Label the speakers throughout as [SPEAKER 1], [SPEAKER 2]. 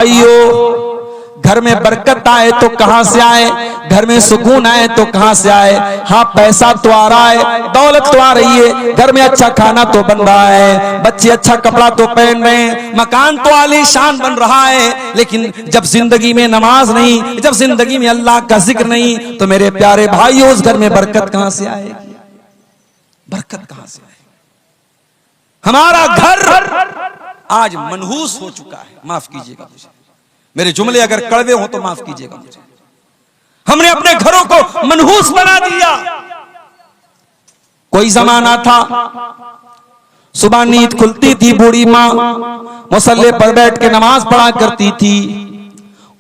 [SPEAKER 1] भाइयों, घर में बरकत आए तो कहां से आए, घर में सुकून आए तो कहां से आए। हाँ, पैसा तो आ रहा है, दौलत तो आ रही है, घर में अच्छा खाना तो बन रहा है, बच्चे अच्छा कपड़ा तो पहन रहे हैं, मकान तो आलीशान बन रहा है। लेकिन जब जिंदगी में नमाज नहीं, जब जिंदगी में अल्लाह का जिक्र नहीं, तो मेरे प्यारे भाइयों उस घर में बरकत कहां से आएगी, बरकत कहां से आएगी। हमारा घर आज मनहूस हो चुका है, माफ कीजिएगा मुझे, मेरे जुमले अगर कड़वे हो तो माफ कीजिएगा मुझे। हमने अपने घरों को मनहूस बना दिया। कोई जमाना था, सुबह नींद खुलती थी, बूढ़ी माँ मुसल्ले पर बैठ के नमाज पढ़ा करती थी,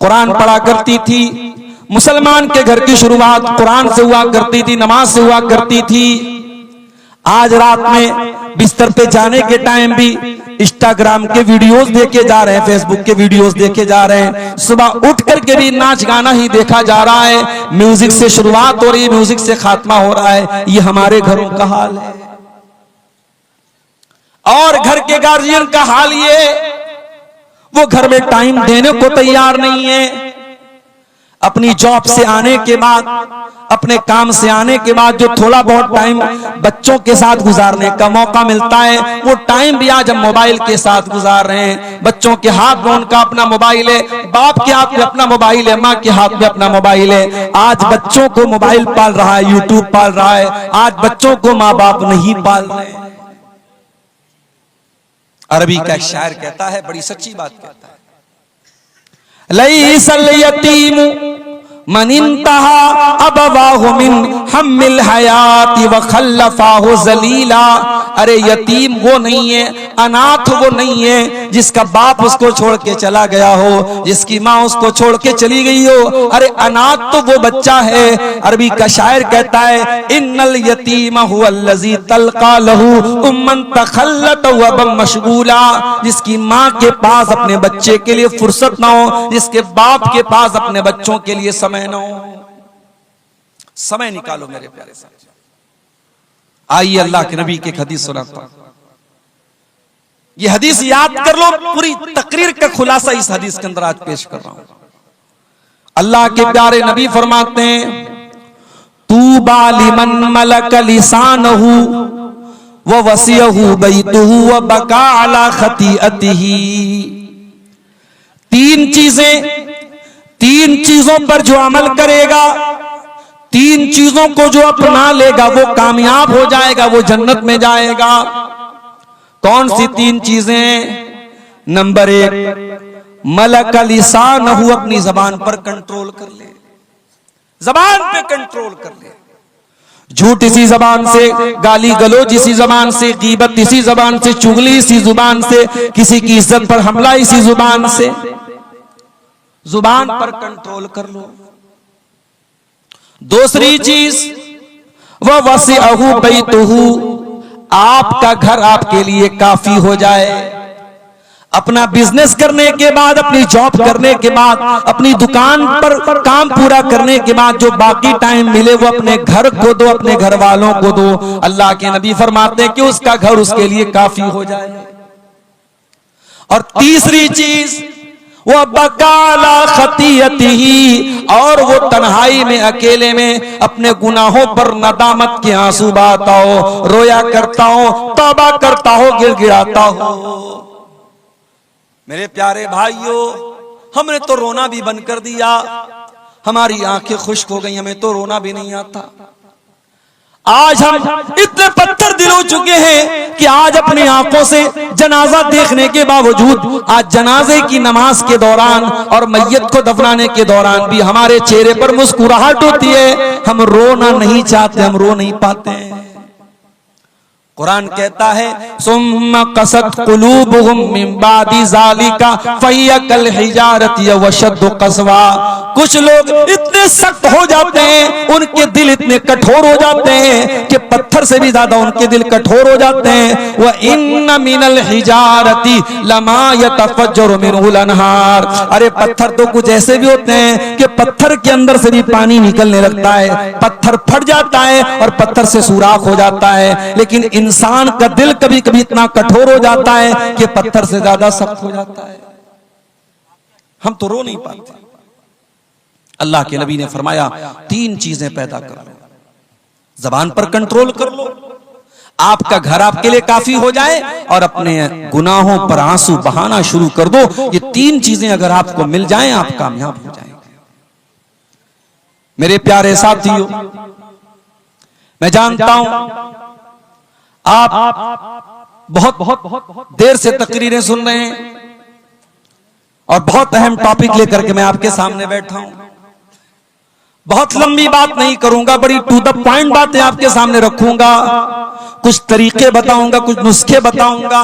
[SPEAKER 1] कुरान पढ़ा करती थी। मुसलमान के घर की शुरुआत कुरान से हुआ करती थी, नमाज से हुआ करती थी। आज रात में बिस्तर पे जाने के टाइम भी इंस्टाग्राम के वीडियोस देखे जा रहे हैं, फेसबुक के वीडियोस देखे जा रहे हैं, सुबह उठ करके भी नाच गाना ही देखा जा रहा है। म्यूजिक से शुरुआत हो रही है, म्यूजिक से खात्मा हो रहा है। ये हमारे घरों का हाल है। और घर के गार्जियन का हाल ये, वो घर में टाइम देने को तैयार नहीं है। अपनी जॉब से आने के बाद, अपने काम से आने के बाद जो थोड़ा बहुत टाइम बच्चों के साथ गुजारने का मौका मिलता है, वो टाइम भी आज हम मोबाइल के साथ गुजार रहे हैं। बच्चों के हाथ में उनका अपना मोबाइल है, बाप के हाथ में अपना मोबाइल है, माँ के हाथ में अपना मोबाइल है। आज बच्चों को मोबाइल पाल रहा है, यूट्यूब पाल रहा है। आज बच्चों को माँ बाप नहीं पाल रहे। अरबी का एक शायर कहता है, बड़ी सच्ची बात कहता है, लईसल यतीमु मन इंतहा अबवाहु मिन हम्मिल हयाती व खल्लफाहु जलीला। अरे यतीम वो नहीं है, अनाथ वो नहीं है जिसका बाप उसको छोड़ के चला गया हो, जिसकी माँ उसको छोड़ के चली गई हो। अरे अनाथ तो वो बच्चा है। अरबी का शायर कहता है, इन्नल यतीम हुवल्लज़ी तल्का लहू उम्मन तखल्लत व बम मशगूला। जिसकी माँ के पास अपने बच्चे के लिए फुर्सत ना हो, जिसके बाप के पास अपने बच्चों के लिए समय ना हो। समय निकालो मेरे प्यारे साथ। आइए अल्लाह के नबी की हदीस सुनाता हूं। ये हदीस याद कर लो, पूरी तकरीर का खुलासा इस हदीस के अंदर आज पेश कर रहा हूं। अल्लाह के प्यारे नबी फरमाते हैं, तूबा लिमन मलक लिसानहु व वसियहु बैतुहु व बका अला खतीअतिही। तीन चीजों पर जो अमल करेगा, तीन चीजों को जो अपना लेगा, वो कामयाब हो जाएगा, वो जन्नत में जाएगा। कौन सी तीन चीजें? नंबर एक, मलक लिसानहु, अपनी जबान पर कंट्रोल कर ले, जबान पे कंट्रोल कर ले। झूठ इसी जबान से, गाली गलोच इसी जबान से, गीबत इसी जबान से, चुगली इसी जुबान से, किसी की इज्जत पर हमला इसी जुबान से। जुबान पर कंट्रोल कर लो। दूसरी चीज, वह वसिअहु बैतुहु, आपका घर आपके लिए काफी हो जाए। अपना बिजनेस करने के बाद, अपनी जॉब करने के बाद, अपनी दुकान पर काम पूरा करने के बाद जो बाकी टाइम मिले वो अपने घर को दो, अपने घर वालों को दो। अल्लाह के नबी फरमाते हैं कि उसका घर उसके लिए काफी हो जाए। और तीसरी चीज, वो बकाला खतीयतिही, और वो तन्हाई में, अकेले में अपने गुनाहों पर नदामत के आंसू बहाता हो, रोया करता हो, तौबा करता हो, गिड़गिड़ाता हो। मेरे प्यारे भाइयों, हमने तो रोना भी बंद कर दिया, हमारी आंखें खुश्क हो गई, हमें तो रोना भी नहीं आता। आज हम इतने पत्थर दिल हो चुके हैं कि आज अपनी आंखों से जनाजा देखने के बावजूद, आज जनाजे की नमाज के दौरान और मैयत को दफनाने के दौरान भी हमारे चेहरे पर मुस्कुराहट होती है। हम रोना नहीं चाहते, हम रो नहीं पाते हैं। कुरान कहता है, सुम्मा कसत कुलूबुहुम मिन बादी ज़ालिका फहिय कल हिजारति व अशद्दु क़स्वा। कुछ लोग इतने सख्त हो जाते हैं, उनके दिल इतने कठोर हो जाते हैं कि पत्थर से भी ज्यादा उनके दिल कठोर हो जाते हैं। व इन्न मिनल हिजारति लमा यतफज्जरु मिनहुल अनहार। अरे पत्थर तो कुछ ऐसे भी होते हैं कि पत्थर के अंदर से भी पानी निकलने लगता है, पत्थर फट जाता है और पत्थर से सुराख हो जाता है। लेकिन इंसान का दिल कभी कभी इतना कठोर हो जाता है कि पत्थर से ज्यादा सख्त हो जाता है। हम तो रो नहीं पाते। अल्लाह के नबी ने फरमाया 3 चीजें पैदा कर लो, जबान पर कंट्रोल कर लो, आपका घर आपके लिए काफी हो जाए, और अपने गुनाहों पर आंसू बहाना शुरू कर दो। ये 3 चीजें अगर आपको मिल जाएं, आप कामयाब हो जाएंगे। मेरे प्यारे साथियों, मैं जानता हूं आप बहुत देर से तकरीरें सुन रहे हैं और बहुत अहम टॉपिक लेकर के मैं आपके सामने बैठा हूं। बहुत लंबी बात नहीं करूंगा, बड़ी टू द पॉइंट बातें आपके सामने रखूंगा। कुछ तरीके बताऊंगा, कुछ नुस्खे बताऊंगा,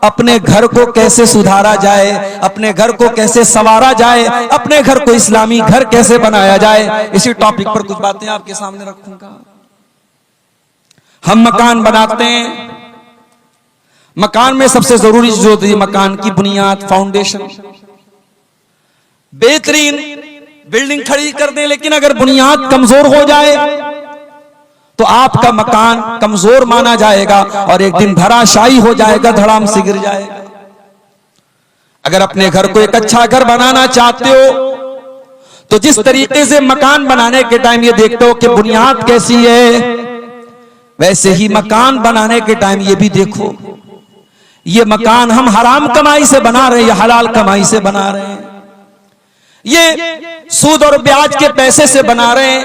[SPEAKER 1] अपने घर को कैसे सुधारा जाए, अपने घर को कैसे संवारा जाए, अपने घर को इस्लामी घर कैसे बनाया जाए। इसी टॉपिक पर कुछ बातें आपके सामने रखूंगा। हम मकान बनाते हैं, मकान में सबसे जरूरी चीज होती है मकान की बुनियाद, फाउंडेशन। बेहतरीन बिल्डिंग खड़ी कर दें, लेकिन अगर बुनियाद कमजोर हो जाए तो आपका मकान कमजोर माना जाएगा और एक दिन धराशायी हो जाएगा, धड़ाम से गिर जाएगा। अगर अपने घर को एक अच्छा घर बनाना चाहते हो तो जिस तरीके से मकान बनाने के टाइम ये देखते हो कि बुनियाद कैसी है, वैसे ही मकान बनाने के टाइम ये भी देखो ये मकान हम हराम कमाई से बना रहे हैं या हलाल कमाई से बना रहे हैं, ये सूद और ब्याज के पैसे से बना रहे हैं,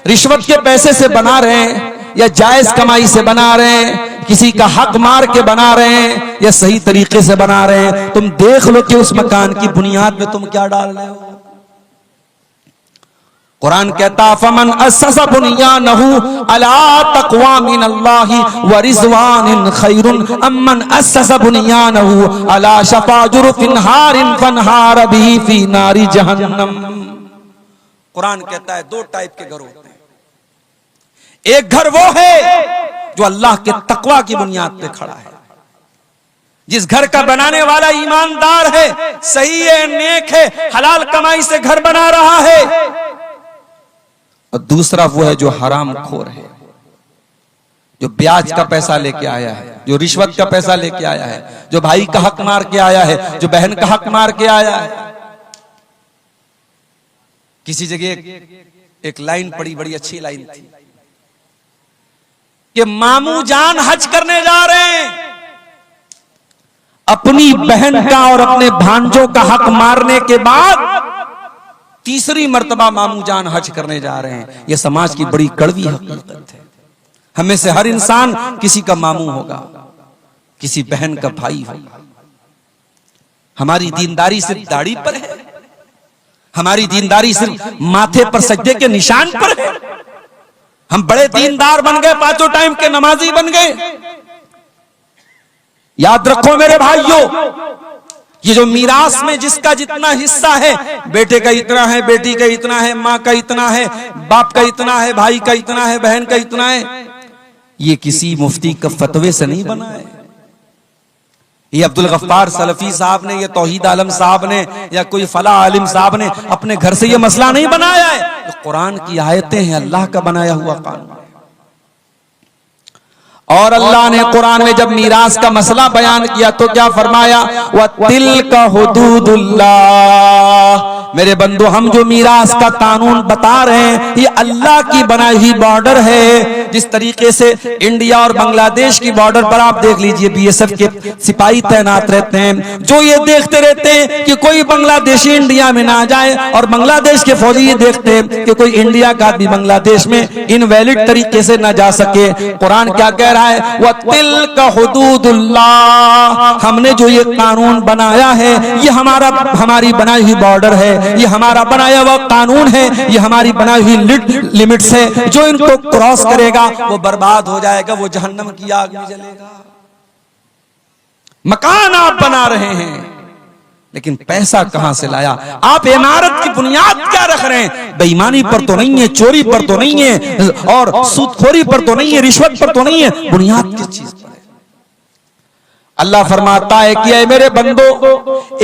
[SPEAKER 1] रिश्वत के पैसे से बना रहे हैं, या जायज कमाई से बना रहे हैं, किसी का हक मार के बना रहे हैं, या सही तरीके से बना रहे हैं। तुम देख लो कि उस मकान की बुनियाद में तुम क्या डाल रहे हो। कुरान कहता फमन अस्ससा बुनियानहु अला तक़वा मिनल्लाहि व रिज़वानिन खैरुन अम्मन अस्ससा बुनियानहु अला शफा जुरफिन हारिन फनहार बिही फी नारी जहन्नम। कुरान कहता है 2 टाइप के घर होते हैं। एक घर वो है जो अल्लाह के तक़वा की बुनियाद पे खड़ा है, जिस घर का बनाने वाला ईमानदार है, सही है, नेक है, हलाल कमाई से घर बना रहा है। और दूसरा वो है जो हराम खोर है, जो ब्याज का पैसा लेके आया है, जो रिश्वत का पैसा लेके आया है, जो भाई का हक मार के आया है, जो बहन का हक मार के आया है। किसी जगह एक लाइन पड़ी, बड़ी अच्छी लाइन थी कि मामू जान हज करने जा रहे हैं, अपनी बहन का और अपने भांजों का हक मारने के बाद तीसरी मर्तबा मामू जान हज करने जा रहे हैं। यह समाज की बड़ी कड़वी हकीकत है। हमें से हर इंसान किसी का मामू होगा, किसी बहन का भाई होगा। हमारी दीनदारी सिर्फ दाढ़ी पर है, हमारी दीनदारी सिर्फ माथे पर सजदे के निशान पर है। हम बड़े दीनदार बन गए, 5 टाइम के नमाजी बन गए। याद रखो मेरे भाइयों, ये जो मीरास में जिसका जितना हिस्सा है, बेटे का इतना है, बेटी का इतना है, माँ का इतना है, बाप का इतना है, भाई का इतना है, बहन का इतना है, ये किसी मुफ्ती का फतवे से नहीं बना है। ये अब्दुल गफ्फार सलफी साहब ने, ये तौहीद आलम साहब ने, या कोई फला आलिम साहब ने अपने घर से ये मसला नहीं बनाया है। तो कुरान की आयतें हैं, अल्लाह का बनाया हुआ कानून। और अल्लाह ने कुरान में जब मीरास का मसला बयान किया तो क्या फरमाया, व तिल्का हुदूदुल्लाह। मेरे बंदो, हम जो मीरास का कानून बता रहे हैं ये अल्लाह की बनाई हुई बॉर्डर है। जिस तरीके से इंडिया और बांग्लादेश की बॉर्डर पर आप देख लीजिए बीएसएफ के सिपाही तैनात रहते हैं, जो ये देखते रहते हैं कि कोई बांग्लादेशी इंडिया में ना जाए, और बांग्लादेश के फौजी ये देखते हैं कि कोई इंडिया का आदमी बांग्लादेश में इनवैलिड तरीके से ना जा सके। कुरान क्या कह रहा है, व तिल्का हुदूदुल्लाह। हमने जो ये कानून बनाया है ये हमारी बनाई हुई बॉर्डर है, ये हमारा बनाया हुआ कानून है, ये हमारी बनाई हुई लिमिट्स है। जो इनको क्रॉस करेगा वो बर्बाद हो जाएगा, वो जहन्नम की आग में जलेगा। मकान आप बना रहे हैं, लेकिन पैसा कहां से लाया? आप इमारत की बुनियाद क्या रख रहे हैं? बेईमानी पर तो नहीं है, चोरी पर तो नहीं है, और सूदखोरी पर तो नहीं है, रिश्वत पर तो नहीं है। बुनियाद किस चीज पर है? अल्लाह फरमाता है कि ऐ मेरे बंदो,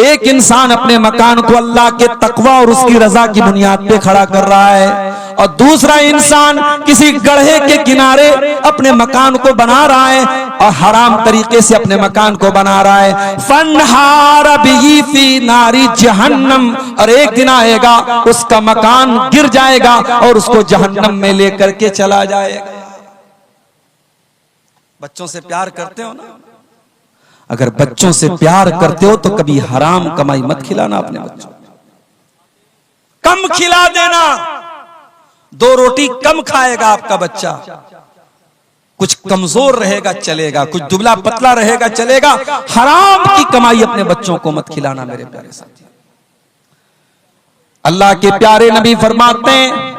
[SPEAKER 1] एक इंसान अपने मकान को अल्लाह के तकवा और उसकी रजा की बुनियाद पे खड़ा कर रहा है, और दूसरा इंसान किसी गड्ढे के किनारे अपने मकान को बना रहा है और हराम तरीके से अपने मकान को बना रहा है। फन्हार बिही फी नारी जहन्नम, और एक दिन आएगा उसका मकान गिर जाएगा और उसको जहन्नम में लेकर के चला जाएगा। बच्चों से प्यार करते हो ना? अगर बच्चों से प्यार करते हो तो कभी हराम कमाई मत खिलाना अपने बच्चों, कम खिला देना। 2 रोटी कम खाएगा आपका बच्चा, कुछ कमजोर रहेगा चलेगा, कुछ दुबला पतला रहेगा चलेगा। हराम की कमाई अपने बच्चों को मत खिलाना मेरे प्यारे साथी। अल्लाह के प्यारे नबी फरमाते हैं,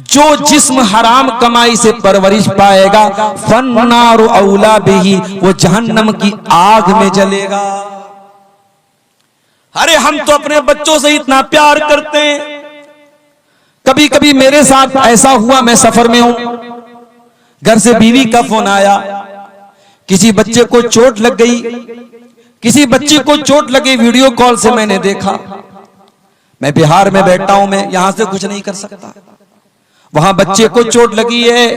[SPEAKER 1] जो जिस्म हराम कमाई से परवरिश पाएगा फन्नारु औला बिही, वो जहन्नम की आग में जलेगा। अरे हम तो अपने बच्चों से इतना प्यार करते हैं, कभी कभी मेरे साथ ऐसा हुआ, मैं सफर में हूं, घर से बीवी का फोन आया, किसी बच्चे को चोट लग गई, किसी बच्चे को चोट लगी, वीडियो कॉल से मैंने देखा। मैं बिहार में बैठा हूं, मैं यहां से कुछ नहीं कर सकता, वहां बच्चे को चोट लगी है।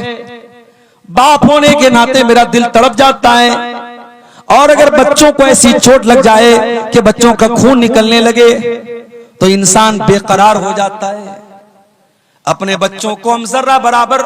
[SPEAKER 1] बाप होने के नाते मेरा दिल तड़प जाता है, और अगर बच्चों को ऐसी चोट लग जाए कि बच्चों का खून निकलने लगे तो इंसान बेकरार हो जाता है। अपने बच्चों को हम जर्रा बराबर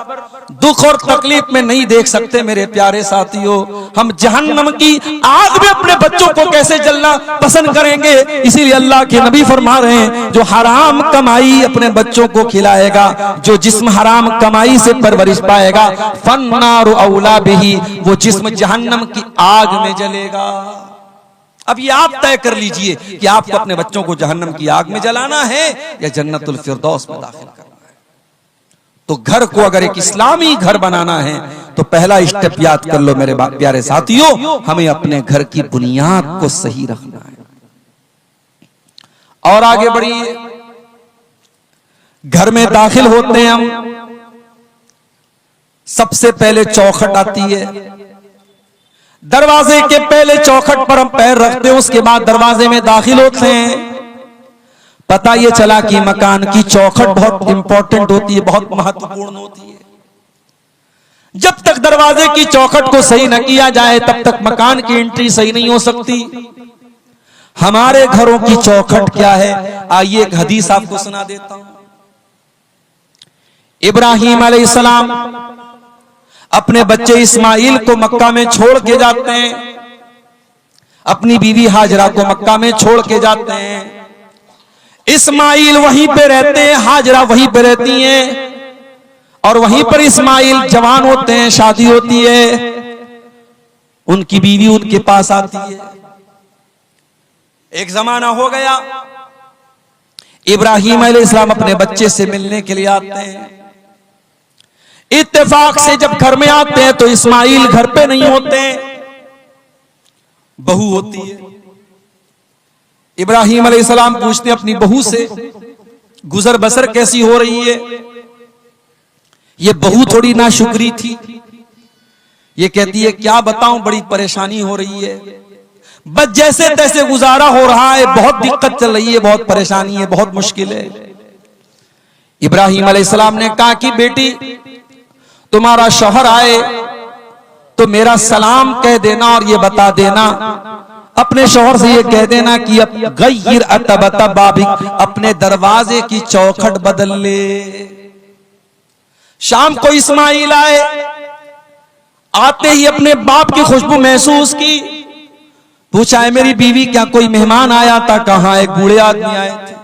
[SPEAKER 1] दुख और तकलीफ में नहीं देख सकते मेरे प्यारे साथियों। हम जहन्नम की आग में अपने बच्चों को कैसे जलना पसंद करेंगे? इसीलिए अल्लाह के नबी फरमा रहे हैं, जो हराम कमाई अपने बच्चों को खिलाएगा, जो जिस्म हराम कमाई से परवरिश पाएगा, फन्नारु औला बिही, वो जिस्म जहन्नम की आग में जलेगा। अब ये आप तय कर लीजिए कि आपको अपने बच्चों को जहन्नम की आग में जलाना है या जन्नतुल फिरदौस में दाखिल करना है। तो घर को अगर एक इस्लामी घर बनाना है तो पहला स्टेप याद कर लो मेरे प्यारे साथियों, हमें अपने घर की बुनियाद को सही रखना है। और आगे बढ़िए, घर में दाखिल होते हैं हम, सबसे पहले चौखट आती है। दरवाजे के पहले चौखट पर हम पैर रखते हैं, उसके बाद दरवाजे में दाखिल होते हैं। पता ये चला कि मकान की चौखट बहुत इंपॉर्टेंट होती है, बहुत महत्वपूर्ण होती है। जब तक दरवाजे की चौखट को सही न किया जाए तब तक मकान की एंट्री सही नहीं हो सकती। हमारे घरों की चौखट क्या है? आइए एक हदीस आपको सुना देता हूं। इब्राहिम अलैहिस्सलाम अपने बच्चे इस्माइल को मक्का में छोड़ के जाते हैं, अपनी बीवी हाजरा को मक्का में छोड़ के जाते हैं। इस्माइल वहीं पे रहते हैं, हाजरा वहीं पे रहती हैं, और वहीं पर इस्माइल जवान होते हैं, शादी होती है, उनकी बीवी उनके पास आती है। एक जमाना हो गया, इब्राहिम अलैहिस्सलाम अपने बच्चे से मिलने के लिए आते हैं। इत्तेफाक से जब घर में आते हैं तो इस्माइल घर पे नहीं होते, बहू होती है। इब्राहिम अलैहिस्सलाम पूछते हैं अपनी बहू से, गुजर बसर कैसी हो रही है? ये बहू थोड़ी नाशुक्री थी। ये कहती है क्या बताऊं, बड़ी परेशानी हो रही है, बस जैसे तैसे गुजारा हो रहा है, बहुत दिक्कत चल रही है, बहुत परेशानी है, बहुत मुश्किल है। इब्राहिम अलैहिस्सलाम ने कहा कि बेटी तुम्हारा शौहर आए तो मेरा सलाम कह देना और ये बता देना, अपने शौहर से ये कह देना कि अब गय्यर अतबता बाबिक, अपने दरवाजे की चौखट बदल ले। शाम को इस्माइल आए, आते ही अपने बाप की खुशबू महसूस की। पूछा है मेरी बीवी क्या कोई मेहमान आया था? कहा एक बूढ़े आदमी आए थे।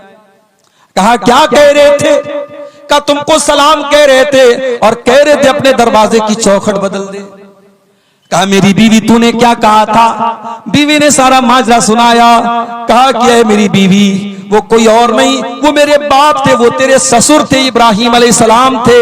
[SPEAKER 1] कहा क्या कह रहे थे? कहा तुमको सलाम कह रहे थे और कह रहे थे अपने दरवाजे की चौखट बदल दे। कहा मेरी बीवी तूने क्या कहा था? बीवी ने सारा माजरा सुनाया। कहा क्या है मेरी बीवी, वो कोई और नहीं, वो मेरे बाप थे, वो तेरे ससुर थे, इब्राहिम अलैहिस्सलाम थे,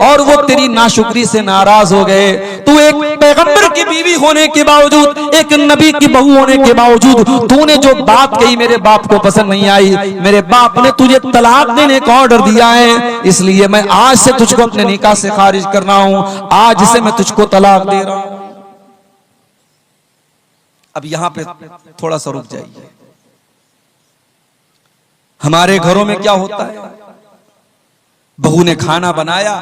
[SPEAKER 1] और वो तेरी नाशुक्री से नाराज हो गए। तू एक पैगंबर की बीवी होने के बावजूद, एक नबी की बहू होने के बावजूद तूने जो बात कही मेरे बाप को पसंद नहीं आई। मेरे बाप ने तुझे तलाक देने का ऑर्डर दिया है, इसलिए मैं आज से तुझको अपने निकाह से खारिज कर रहा हूं, आज से मैं तुझको तलाक दे रहा हूं। अब यहां पे थोड़ा सा रुक जाइए। हमारे घरों में क्या होता है, बहू ने खाना बनाया।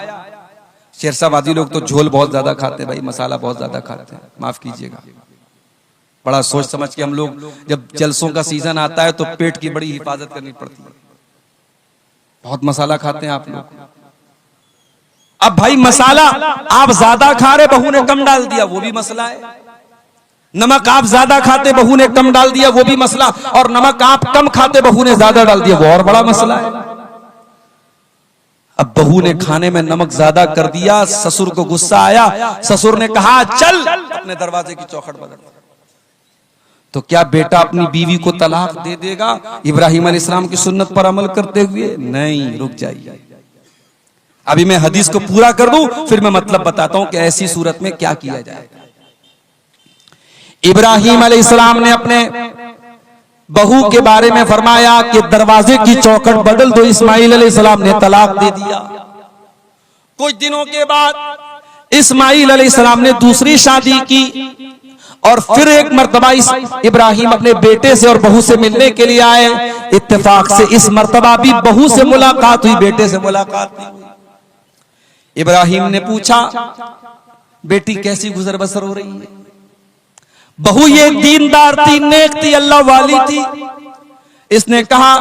[SPEAKER 1] शेरशाबादी लोग तो झोल बहुत ज्यादा खाते हैं भाई, मसाला बहुत ज्यादा खाते हैं, माफ कीजिएगा। बड़ा सोच समझ के हम लोग, जब जलसों का सीजन आता है तो पेट की बड़ी हिफाजत करनी पड़ती है। बहुत मसाला खाते हैं आप लोग। अब भाई मसाला आप ज्यादा खा रहे, बहू ने कम डाल दिया, वो भी मसला है। नमक आप ज्यादा खाते, बहू ने कम डाल दिया, वो भी मसला। और नमक आप कम खाते, बहू ने ज्यादा डाल दिया, वो और बड़ा मसला है। अब बहू ने खाने में नमक ज्यादा कर दिया, ससुर को गुस्सा आया। ससुर ने कहा चल अपने दरवाजे की चौखट बदल। तो क्या बेटा अपनी बीवी को तलाक दे देगा इब्राहिम अलैहिस्सलाम की सुन्नत पर अमल करते हुए? नहीं, रुक जाइए, अभी मैं हदीस को पूरा कर दूं, फिर मैं मतलब बताता हूं कि ऐसी सूरत में क्या किया जाए। इब्राहिम अलैहिस्सलाम ने अपने बहू के बारे में फरमाया कि दरवाजे की चौखट बदल दो। इस्माइल अलैहिस्सलाम ने तलाक दे दिया। कुछ दिनों के बाद इस्माइल अलैहिस्सलाम ने दूसरी शादी की और फिर एक मर्तबा इब्राहिम अपने बेटे से और बहू से मिलने के लिए आए। इत्तेफाक से इस मर्तबा भी बहू से मुलाकात हुई, बेटे से मुलाकात नहीं हुई। इब्राहिम ने पूछा बेटी कैसी गुजर बसर हो रही है? बहू ये दीनदार थी, नेक थी, अल्लाह वाली थी। इसने कहा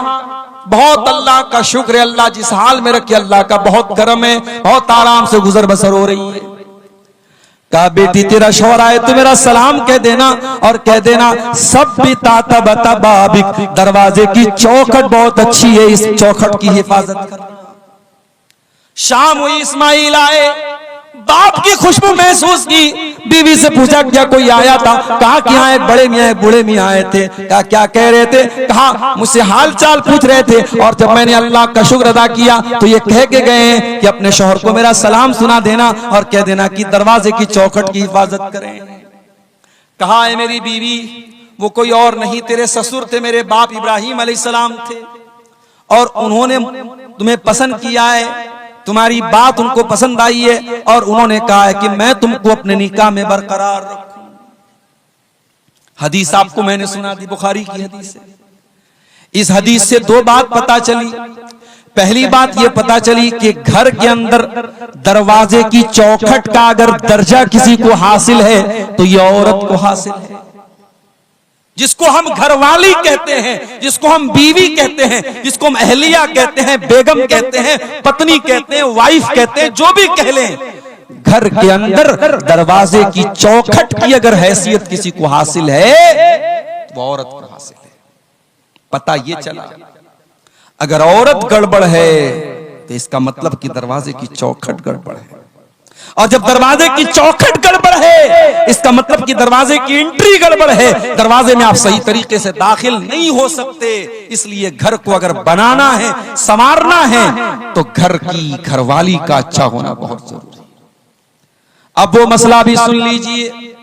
[SPEAKER 1] बहुत अल्लाह का शुक्र है, अल्लाह जिस हाल में रखे अल्लाह का बहुत करम है, बहुत आराम से गुजर बसर हो रही है। कहा बेटी तेरा शौहर आए तो मेरा सलाम कह देना और कह देना सब भी ताता बता बाबिक, दरवाजे की चौखट बहुत अच्छी है, इस चौखट की हिफाजत करना। शाम हुई, इस्माइल आए, बाप की खुशबू महसूस की। बीवी से पूछा क्या कोई आया था? कहा कि हाँ एक बड़े मियाँ एक बूढ़े मियाँ आए थे। कहा क्या कह रहे थे? कहा मुझसे हाल चाल पूछ रहे थे और जब मैंने अल्लाह का शुक्र अदा किया तो ये कह के गए हैं कि अपने शौहर को मेरा सलाम सुना देना और कह देना कि दरवाजे की चौखट की हिफाजत करें। कहा है मेरी बीवी वो कोई और नहीं तेरे ससुर थे, मेरे बाप इब्राहिम अलैहिस्सलाम थे और उन्होंने तुम्हें पसंद किया है, तुम्हारी बात उनको पसंद आई है और उन्होंने कहा है कि मैं तुमको अपने निकाह में बरकरार रखूं। हदीस आपको मैंने सुना दी, बुखारी की हदीस है। इस हदीस से दो बात पता चली। पहली बात यह पता चली कि घर के अंदर दरवाजे की चौखट का अगर दर्जा किसी को हासिल है तो यह औरत को हासिल है। जिसको हम घरवाली कहते हैं, जिसको हम बीवी कहते हैं, जिसको हम अहलिया कहते हैं, बेगम कहते हैं, पत्नी कहते हैं, वाइफ कहते हैं, जो भी कह लें, घर के अंदर दरवाजे की चौखट की अगर हैसियत किसी को हासिल है वो औरत को हासिल है। पता ये चला अगर औरत गड़बड़ है तो इसका मतलब कि दरवाजे की चौखट गड़बड़ है, और जब दरवाजे की चौखट गड़बड़ है इसका मतलब कि दरवाजे की एंट्री गड़बड़ है, दरवाजे में आप सही तरीके से दाखिल नहीं हो सकते। इसलिए घर को अगर बनाना है, संवारना है तो घर की घरवाली का अच्छा होना बहुत जरूरी है। अब वो मसला भी सुन लीजिए।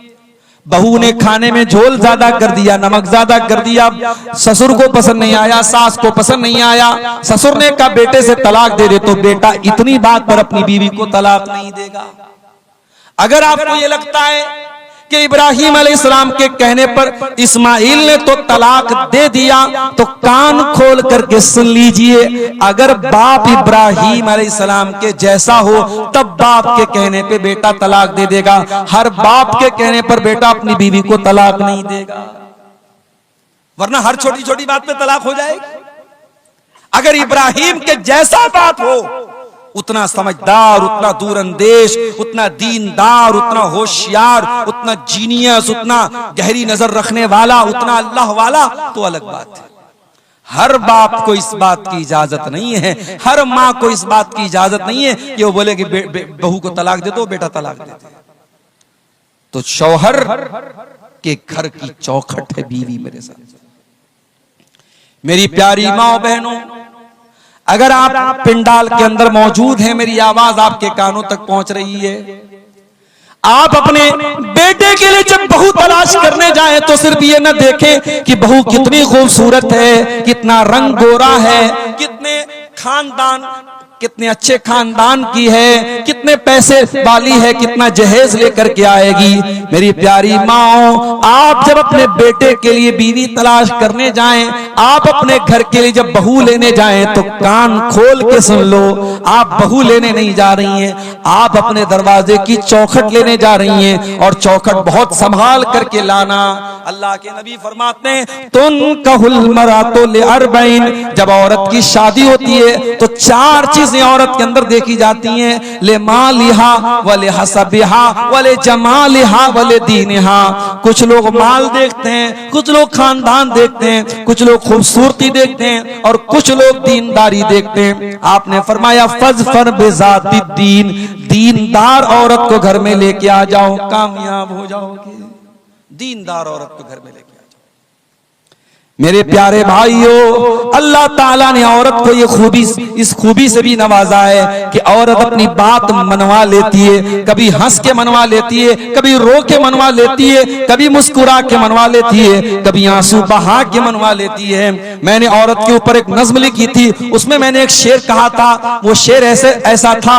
[SPEAKER 1] बहू ने खाने में झोल ज्यादा कर दिया, नमक ज्यादा कर दिया, ससुर को पसंद नहीं आया, सास को पसंद नहीं आया। ससुर ने कहा बेटे से तलाक दे दे, तो बेटा इतनी बात पर अपनी बीवी को तलाक नहीं देगा। अगर आपको ये लगता है कि इब्राहिम अलैहिस्सलाम के कहने पर इस्माइल ने तो तलाक दे दिया, तो कान खोल करके सुन लीजिए। अगर बाप इब्राहिम अलैहिस्सलाम के जैसा हो तब बाप के कहने पे बेटा तलाक दे देगा। हर बाप के कहने पर बेटा अपनी बीवी को तलाक नहीं देगा, वरना हर छोटी छोटी बात पे तलाक हो जाएगी। अगर इब्राहिम के जैसा बाप हो, उतना समझदार, उतना दूरअंदेश, उतना दीनदार, उतना होशियार, उतना जीनियस, उतना गहरी नजर रखने वाला, उतना अल्लाह वाला, तो अलग बात है। हर बाप को इस बात की इजाजत नहीं है, हर माँ को इस बात की इजाजत नहीं है कि वो बोले कि बहू को तलाक दे दो, बेटा तलाक दे दे। तो शौहर के घर की चौखट है बीवी। मेरे साथ मेरी प्यारी माँ बहनों, अगर आप पिंडाल के अंदर मौजूद हैं, मेरी आवाज आपके कानों तक पहुंच रही है, आप अपने बेटे के लिए जब बहू तलाश करने जाएं तो सिर्फ ये न देखें कि बहू कितनी खूबसूरत है, कितना रंग गोरा है, कितने खानदान कितने अच्छे खानदान की है, कितने पैसे वाली है, कितना जहेज लेकर के आएगी। मेरी प्यारी माओ, आप जब अपने बेटे के लिए बीवी तलाश करने जाएं, आप अपने घर के लिए जब बहू लेने जाएं, तो कान खोल के सुन लो, आप बहू लेने नहीं जा रही हैं, आप अपने दरवाजे की चौखट लेने जा रही हैं, और चौखट बहुत संभाल करके लाना। अल्लाह के नबी फरमाते हैं, तुन कहल मरातो ले अरबईन, जब औरत की शादी होती है तो 4 चीजें औरत के अंदर देखी जाती हैं, ले मालिहा वले हसबिहा वले जमालिहा वले दीनिहा। कुछ लोग माल देखते हैं, कुछ लोग खानदान देखते हैं, कुछ लोग खूबसूरती देखते हैं, और कुछ लोग दीनदारी देखते हैं। आपने फरमाया फज़फर बिज़ाति दीन, दीनदार औरत को घर में लेके आ जाओ, कामयाब हो जाओगे। दीनदार औरत को घर में लेके आ जाओ। मेरे प्यारे भाइयों, अल्लाह ताला ने औरत को ये खूबी, इस खूबी से भी नवाजा है कि औरत अपनी बात मनवा लेती है, कभी हंस के मनवा लेती है, कभी रो के मनवा लेती है, कभी मुस्कुरा के मनवा लेती है, कभी आंसू बहा के मनवा लेती है। मैंने औरत के ऊपर एक नज्म लिखी थी, उसमें मैंने एक शेर कहा था। वो शेर ऐसा था,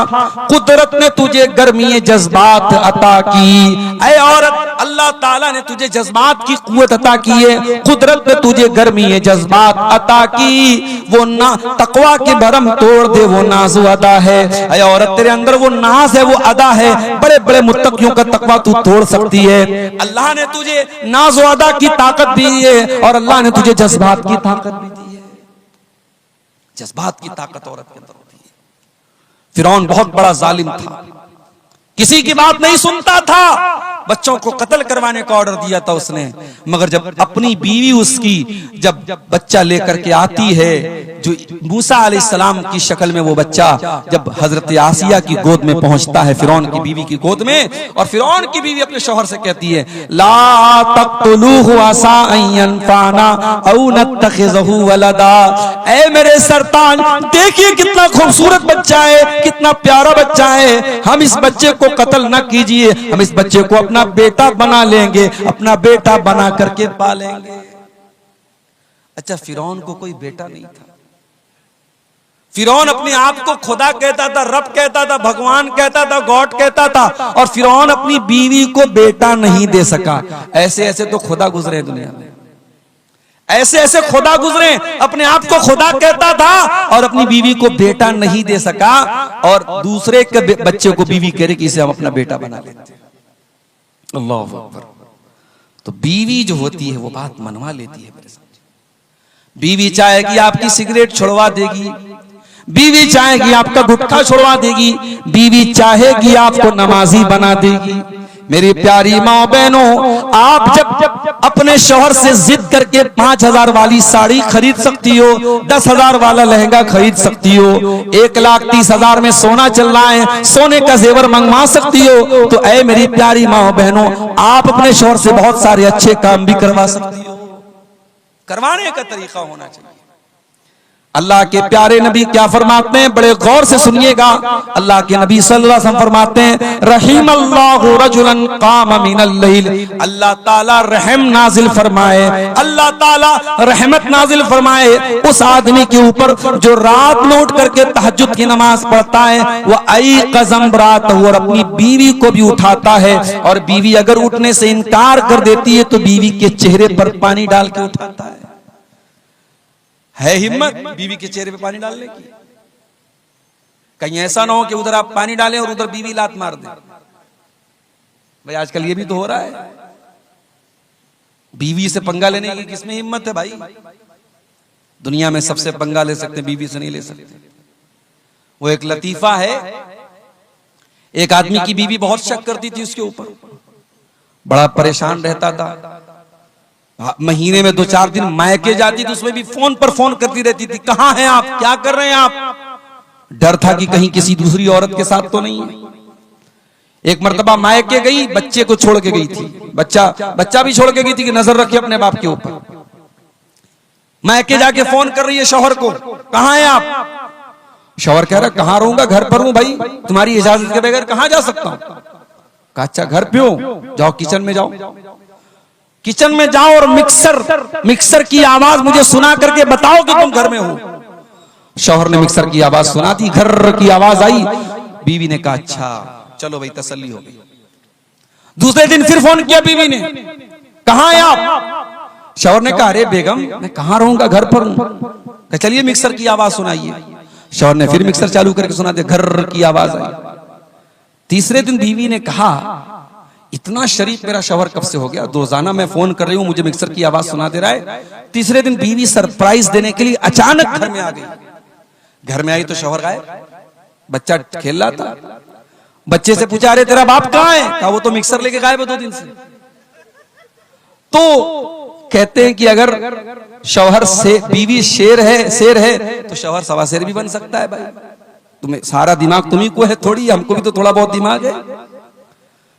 [SPEAKER 1] कुदरत ने तुझे गर्मी जज्बात अता की। ऐ औरत, अल्लाह ताला ने तुझे जज्बात की कुव्वत अता की है, कुदरत ने तुझे गर्मी है जज्बात अता की। वो ना तकवा के भरम तोड़ दे, वो नाज़ अदा है। ऐ औरत, तेरे अंदर वो नाज है, वो अदा है, बड़े बड़े मुत्तकियों का तकवा तू तोड़ सकती है। अल्लाह ने तुझे नाज अदा की ताकत दी है, और अल्लाह ने तुझे जज्बात की ताकत भी दी है। जज्बात की ताकत औरत के अंदर होती है। फिरौन बहुत बड़ा जालिम था, किसी की बात नहीं सुनता था, बच्चों को कत्ल करवाने का ऑर्डर दिया था उसने। मगर जब अपनी बीवी उसकी जब बच्चा लेकर के आती है, जो मूसा अलैहिस्सलाम की शक्ल में वो बच्चा जब हजरत आसिया की गोद में पहुंचता है, फिरौन की बीवी की गोद में, और फिरौन की बीवी अपने शौहर से कहती है, ला तक़तुलूहु असा अन यनफ़ाना औ नत्तख़िज़हु वलदा। ऐ मेरे सरताज, देखिए कितना खूबसूरत बच्चा है, कितना प्यारा बच्चा है, हम इस बच्चे को कत्ल न कीजिए, हम इस बच्चे को अपना बेटा बना लेंगे, अपना बेटा बना करके पालेंगे। अच्छा, फिरौन को कोई बेटा नहीं था। फिरौन अपने आप को खुदा कहता था, रब कहता था, भगवान कहता था, गॉड कहता था, और फिरौन अपनी बीवी को बेटा नहीं दे सका। ऐसे ऐसे तो खुदा गुजरे दुनिया में, ऐसे ऐसे खुदा गुजरे, अपने आप को खुदा कहता था और अपनी बीवी को बेटा नहीं दे सका, और दूसरे के बच्चे को बीवी कह रही कि इसे हम अपना बेटा बना लेते हैं। अल्लाह अकबर। तो बीवी जो होती है वो बात मनवा लेती है मेरे साथ। बीवी चाहेगी आपकी सिगरेट छुड़वा देगी, बीवी चाहेगी आपका गुटखा छुड़वा देगी, बीवी चाहेगी आपको नमाजी बना देगी। मेरी प्यारी माँ बहनों, आप जब अपने शौहर से जिद करके 5,000 वाली साड़ी खरीद सकती हो, 10,000 वाला लहंगा खरीद सकती हो, 1,30,000 में सोना चल रहा है, सोने का जेवर मंगवा सकती हो, तो ऐ मेरी प्यारी माँ बहनों, आप अपने शौहर से बहुत सारे अच्छे काम भी करवा सकती हो। करवाने का तरीका होना चाहिए। अल्लाह के प्यारे नबी क्या फरमाते हैं, बड़े गौर से सुनिएगा। अल्लाह के नबी सल्लल्लाहु अलैहि वसल्लम फरमाते हैं, रहीमल्लाहु रजुलन काम मिनल लैल। अल्लाह ताला रहम नाजिल फरमाए, अल्लाह ताला रहमत नाजिल फरमाए उस आदमी के ऊपर जो रात में उठ करके तहज्जुद की नमाज पढ़ता है, वह आई कज़म रात, और अपनी बीवी को भी उठाता है, और बीवी अगर उठने से इनकार कर देती है तो बीवी के चेहरे पर पानी डाल के उठाता है हिम्मत बीवी के चेहरे पे पानी डालने की? कहीं ऐसा ना हो कि उधर आप पानी डालें और उधर बीवी लात मार दे। भाई आजकल ये भी तो हो रहा है। बीवी से पंगा लेने की किसमें हिम्मत है भाई? दुनिया में सबसे पंगा ले सकते, बीवी से नहीं ले सकते। वो एक लतीफा है, एक आदमी की बीवी बहुत शक करती थी उसके ऊपर, बड़ा परेशान रहता था। महीने में 2-4 दिन मायके जाती थी, उसमें भी फोन पर फोन करती रहती थी, कहाँ हैं आप, क्या कर रहे हैं आप? डर था कि कहीं किसी दूसरी औरत के साथ तो नहीं है। एक मर्तबा मायके गई, बच्चे को छोड़ के गई थी, बच्चा भी छोड़ के गई थी कि नजर रखे अपने बाप के ऊपर। मायके जाके फोन कर रही है शौहर को, कहाँ हैं आप? शौहर कह रहा कहाँ रहूंगा, घर पर हूं भाई, तुम्हारी इजाजत के बगैर कहाँ जा सकता हूं? कहा अच्छा घर पे हो, जाओ किचन में जाओ, किचन में जाओ और मिक्सर की आवाज मुझे सुना करके बताओ कि तुम घर में हो। शौहर ने मिक्सर की आवाज सुना दी, घर की आवाज आई। बीवी ने कहा अच्छा चलो भाई तसल्ली हो गई। दूसरे दिन फिर फोन किया बीवी ने, कहां हैं आप? शौहर ने कहा अरे बेगम मैं कहां रहूंगा, घर पर हूं। चलिए मिक्सर की आवाज सुनाइए। शौहर ने फिर मिक्सर चालू करके सुना दिया, घर की आवाज आई। तीसरे दिन बीवी ने कहा इतना शरीफ मेरा शौहर कब से हो गया, रोजाना मैं फोन कर रही हूं मुझे मिक्सर की आवाज सुना दे रहा है। तीसरे दिन बीवी सरप्राइज देने के लिए अचानक घर में आ गई। घर में आई तो शौहर गायब, बच्चा खेल रहा था। बच्चे से पूछा अरे तेरा बाप कहां है? कहा वो तो मिक्सर लेके गायब है 2 दिन से। तो कहते हैं कि अगर शौहर से बीवी शेर है तो शौहर सवा शेर भी बन सकता है। भाई तुम्हें सारा दिमाग तुम्ही को है थोड़ी, हमको भी तो थोड़ा बहुत दिमाग है।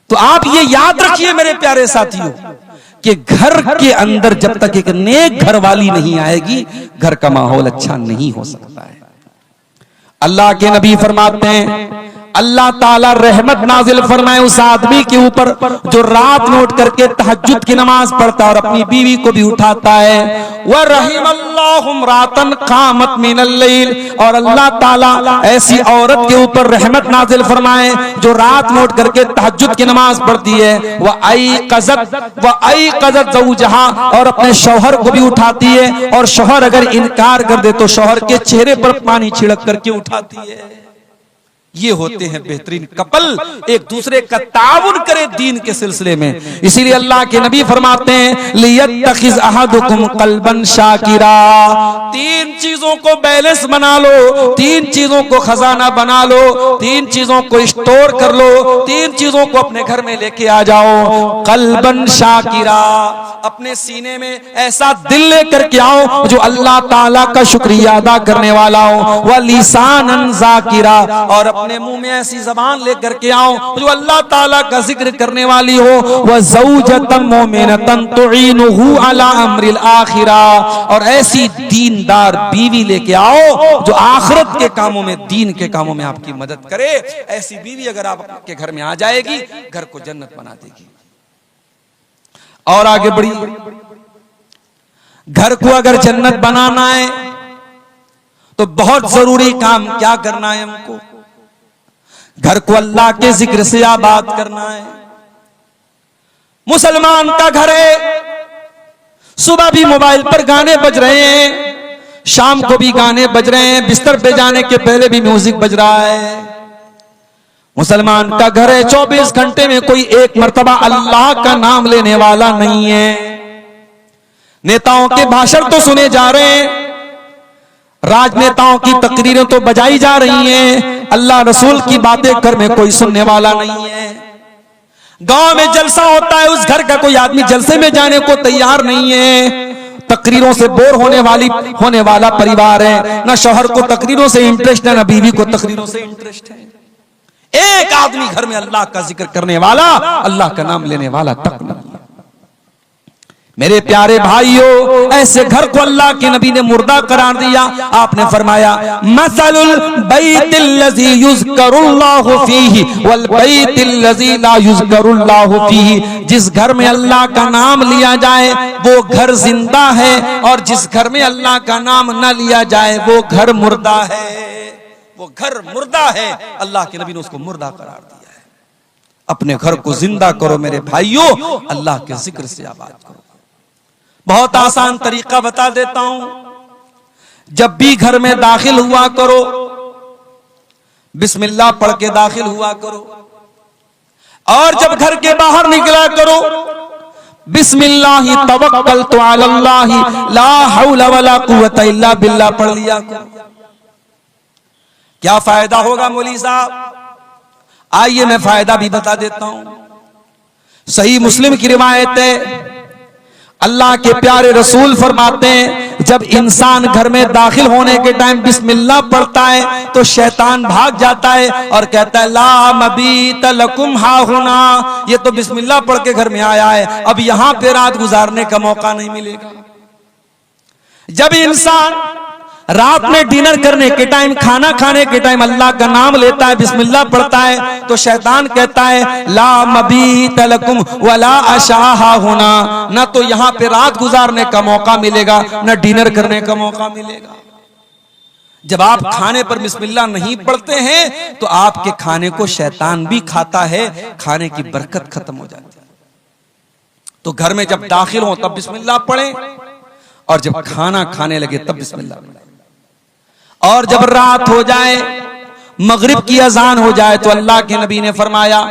[SPEAKER 1] तो आप ये याद रखिए मेरे प्यारे साथियों कि घर के अंदर जब तक एक नेक घर वाली नहीं आएगी, घर का माहौल अच्छा नहीं हो सकता है। अल्लाह के नबी फरमाते हैं अल्लाह ताला रहमत नाजिल फरमाए उस आदमी के ऊपर जो रात में उठ करके तहज्जुद की नमाज पढ़ता है और अपनी बीवी को भी उठाता है। वह रहीमल्लाहु इम्रातन क़ामत मिनल लैल, और अल्लाह ताला ऐसी औरत के ऊपर रहमत नाजिल फरमाए जो रात में उठ करके तहज्जुद की नमाज पढ़ती है। वह अयक़ज़त ज़ौजहा, और अपने शौहर को भी उठाती है, और शौहर अगर इनकार कर दे तो शौहर के चेहरे पर पानी छिड़क करके उठाती है। ये होते हैं बेहतरीन कपल, एक दूसरे का ताउन करे दीन के सिलसिले में। इसीलिए अल्लाह के नबी फरमाते हैं लियत्तखिज़ अहदुकुम क़ल्बन शाकिरा, 3 चीजों को बैलेंस बना लो, 3 चीजों को खजाना बना लो, 3 चीजों को स्टोर कर लो, 3 चीजों को अपने घर में लेके आ जाओ। क़ल्बन शाकिरा, अपने सीने में ऐसा दिल लेकर के आओ जो अल्लाह ताला का शुक्रिया अदा करने वाला हो। व लिसानन ज़ाकिरा, और अपने मुंह में ऐसी जबान लेकर के आओ जो अल्लाह ताला का जिक्र करने वाली हो। व ज़ौजतन मोमिनतन तुईनुहु अला अम्रिल आखिरा, और ऐसी दीनदार बीवी लेके आओ जो आखिरत के कामों में, दीन के कामों में आपकी मदद करे। ऐसी बीवी अगर आपके घर में आ जाएगी, घर को जन्नत बना देगी। और आगे बढ़ी, घर को अगर जन्नत बनाना है तो बहुत जरूरी काम क्या करना है हमको? घर को अल्लाह के जिक्र से आबाद करना है। मुसलमान का घर है, सुबह भी मोबाइल पर गाने बज रहे हैं, शाम को भी गाने बज रहे हैं, बिस्तर पे जाने के पहले भी म्यूजिक बज रहा है। मुसलमान का घर है, 24 घंटे में कोई एक मर्तबा अल्लाह का नाम लेने वाला नहीं है। नेताओं के भाषण तो सुने जा रहे हैं, राजनेताओं की तकरीरें तो बजाई जा रही हैं, अल्लाह रसूल की बातें घर में कोई सुनने वाला नहीं है। गांव में जलसा होता है, उस घर का कोई आदमी जलसे में जाने को तैयार नहीं है। तकरीरों से बोर होने वाला परिवार है, ना शौहर को तकरीरों से इंटरेस्ट है, ना बीवी को तकरीरों से इंटरेस्ट है। एक आदमी घर में अल्लाह का जिक्र करने वाला, अल्लाह का नाम लेने वाला तक नहीं। मेरे प्यारे भाइयों, ऐसे घर को अल्लाह के नबी ने मुर्दा करार दिया। आपने फरमाया मसलुल बैतिल्लज़ी युज़करुल्लाहु फीही वल बैतिल्लज़ी ला युज़करुल्लाहु फीही, जिस घर में अल्लाह का नाम लिया जाए वो घर जिंदा है, और जिस घर में अल्लाह का नाम न लिया जाए वो घर मुर्दा है। वो घर मुर्दा है, अल्लाह के नबी ने उसको मुर्दा करार दिया है। अपने घर को जिंदा करो मेरे भाइयों, अल्लाह के जिक्र से आबाद करो। बहुत आसान तरीका बता देता हूं, जब भी घर में दाखिल हुआ करो बिस्मिल्लाह पढ़ के दाखिल हुआ करो, और जब घर के बाहर निकला करो बिस्मिल्लाहि तवक्कलतु अलल्लाहि ला हौला वला कुव्वता इल्ला बिल्लाह पढ़ लिया करो। क्या फायदा होगा मौलवी साहब? आइए मैं फायदा भी बता देता हूं। सही मुस्लिम की रिवायत है, अल्लाह के प्यारे रसूल फरमाते हैं जब इंसान घर में दाखिल होने के टाइम बिस्मिल्लाह पढ़ता है तो शैतान भाग जाता है और कहता है ला मबीत लकुम हाहुना, ये तो बिस्मिल्लाह पढ़ के घर में आया है, अब यहां पे रात गुजारने का मौका नहीं मिलेगा। जब इंसान रात में डिनर करने के टाइम, खाना खाने के टाइम अल्लाह का नाम लेता है, बिस्मिल्लाह पढ़ता है, तो शैतान कहता है ला मबीत लकुम वला अशाहा होना, ना तो यहां पे रात गुजारने का मौका मिलेगा, ना डिनर करने का मौका मिलेगा। जब आप खाने पर बिस्मिल्लाह नहीं पढ़ते हैं तो आपके खाने को शैतान भी खाता है, खाने की बरकत खत्म हो जाती है। तो घर में जब दाखिल हो तब बिस्मिल्लाह पढ़ें, और जब खाना खाने लगे तब बिस्मिल्लाह पढ़ें। और जब रात हो जाए, मगरिब की अजान हो जाए, तो अल्लाह के नबी ने फरमाया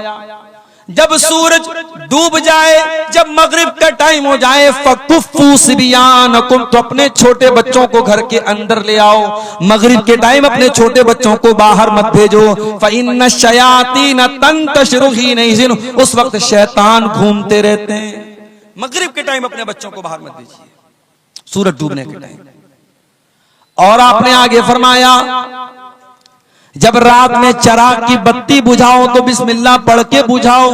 [SPEAKER 1] जब सूरज डूब जाए, जब मगरिब का टाइम हो जाए, फकुफ्फू सिबियानकुम, तो अपने छोटे बच्चों को घर के अंदर ले आओ। मगरिब के टाइम अपने छोटे बच्चों को बाहर मत भेजो। फइन्न शयातीन तंतशिरु हीन इज़िन, उस वक्त शैतान घूमते रहते हैं। मगरिब के टाइम अपने बच्चों को बाहर मत भेजिए, सूरज डूबने के टाइम। और आपने आगे फरमाया जब रात में चिराग की बत्ती बुझाओ तो बिस्मिल्लाह पढ़ के बुझाओ।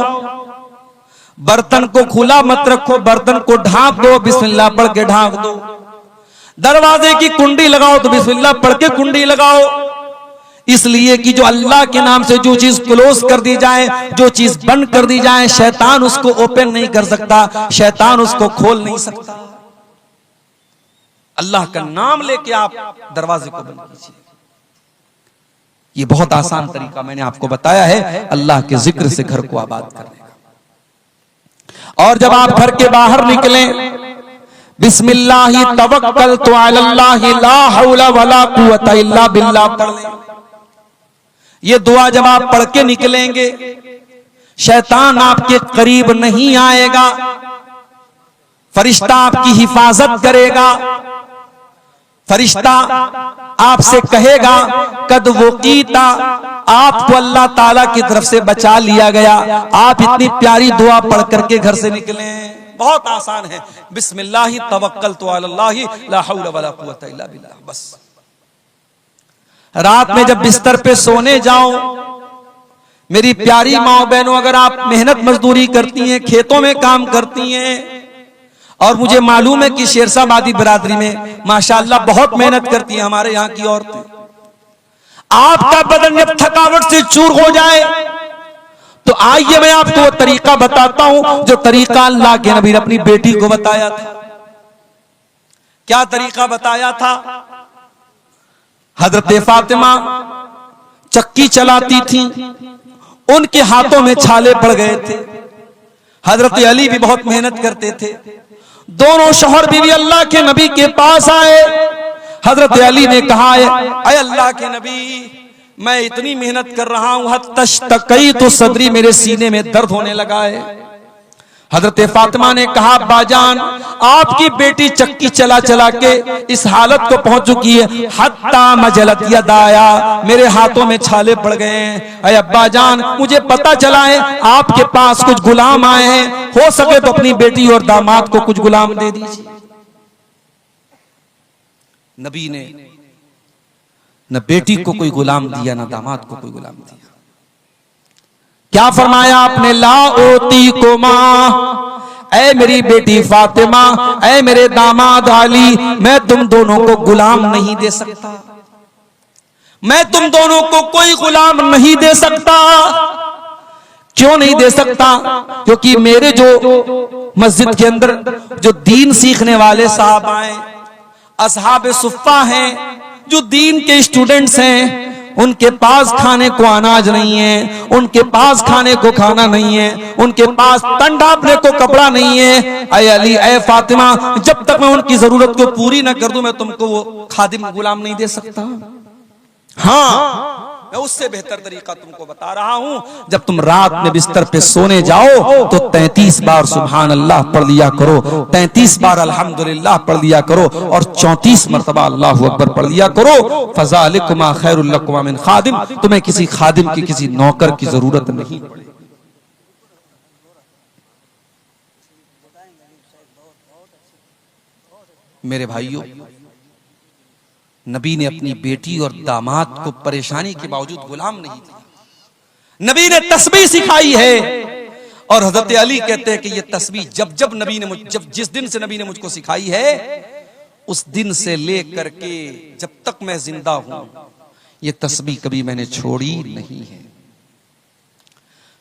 [SPEAKER 1] बर्तन को खुला मत रखो, बर्तन को ढांक दो, बिस्मिल्लाह पढ़ के ढांक दो। दरवाजे की कुंडी लगाओ तो बिस्मिल्लाह पढ़ के कुंडी लगाओ। इसलिए कि जो अल्लाह के नाम से जो चीज क्लोज कर दी जाए, जो चीज बंद कर दी जाए, शैतान उसको ओपन नहीं कर सकता, शैतान उसको खोल नहीं सकता। अल्लाह का नाम लेके आप दरवाजे को बंद कीजिए। ये बहुत आसान तरीका मैंने आपको बताया है अल्लाह के जिक्र से घर को आबाद करने का। और जब आप घर के बाहर निकलें, बिस्मिल्लाहि तवक्कलतु अलल्लाहि ला हौला वला कुव्वता इल्ला बिल्लाह पढ़ लें। ये दुआ जब आप पढ़ के निकलेंगे, शैतान आपके करीब नहीं आएगा, फरिश्ता आपकी हिफाजत करेगा। फरिश्ता आपसे कहेगा कद वकीता, आपको अल्लाह ताला की तरफ से बचा लिया गया। आप इतनी प्यारी दुआ पढ़ करके घर से निकले। बहुत आसान है, बिस्मिल्लाहि तवक्कलतु अलल्लाहि ला हौला वला कुव्वता इल्ला बिल्लाह। बस रात में जब बिस्तर पे सोने जाओ, मेरी प्यारी माओ बहनों, अगर आप मेहनत मजदूरी करती हैं, खेतों में काम करती हैं, और मुझे मालूम है कि शेरशाबादी बिरादरी में माशाअल्लाह बहुत मेहनत करती हैं हमारे यहाँ की औरतें, आपका बदन जब थकावट से चूर हो जाए तो आइए मैं आपको वो तरीका बताता हूं जो तरीका अल्लाह के नबी ने अपनी बेटी को बताया था। क्या तरीका बताया था? हजरत फातिमा चक्की चलाती थी, उनके हाथों में छाले पड़ गए थे। हजरत अली भी बहुत मेहनत करते थे। दोनों शौहर बीवी अल्लाह के नबी के पास आए। हजरत अली ने कहा, अय अल्लाह के नबी, मैं इतनी मेहनत कर रहा हूं, हत्तशतकई तो सदरी, मेरे सीने में दर्द होने लगा है। हजरत फातिमा ने कहा, बाजान, आपकी बेटी चक्की चला चला के इस हालत को पहुंच चुकी है, हत्ता मजलत यदाया, मेरे हाथों में छाले पड़ गए हैं। अय अब्बा जान, मुझे पता चला है आपके पास कुछ गुलाम आए हैं, हो सके तो अपनी बेटी और दामाद को कुछ गुलाम दे दीजिए। नबी ने न बेटी को कोई गुलाम दिया, न दामाद को कोई गुलाम दिया। क्या फरमाया आपने? ला ओती को मां, ऐ मेरी बेटी फातिमा, ऐ मेरे दामाद अली, मैं तुम दोनों को गुलाम नहीं दे सकता, मैं तुम दोनों को कोई गुलाम नहीं दे सकता। क्यों नहीं दे सकता? क्योंकि मेरे जो मस्जिद के अंदर जो दीन सीखने वाले साहब आए, असहाब सुफ्फा हैं, जो दीन के स्टूडेंट्स हैं, उनके पास खाने को अनाज नहीं है, उनके पास खाने को खाना नहीं है, उनके पास तन ढांपने को कपड़ा नहीं है। ऐ अली, ऐ फातिमा, जब तक मैं उनकी जरूरत को पूरी न कर दूं, मैं तुमको वो खादिम गुलाम नहीं दे सकता। हाँ, मैं उससे बेहतर तरीका तुमको बता रहा हूं। जब तुम रात में बिस्तर पे सोने जाओ तो 33 बार सुभान अल्लाह पढ़ लिया करो, 33 बार अल्हम्दुलिल्लाह पढ़ लिया करो, और 34 मरतबा अल्लाहु अकबर पढ़ लिया करो। फज़ालिकुमा खैरुल लकुमा मिन खादिम, तुम्हें किसी खादिम की, किसी नौकर की जरूरत नहीं पड़ेगी। मेरे भाइयों, नबी ने अपनी बेटी और दामाद को परेशानी के बावजूद गुलाम नहीं दिया। नबी ने तस्बीह सिखाई है, और हजरत अली कहते हैं कि ये तस्बीह जब जिस दिन से नबी ने मुझको सिखाई है, उस दिन से लेकर के जब तक मैं जिंदा हूं, ये तस्बीह कभी मैंने छोड़ी नहीं है।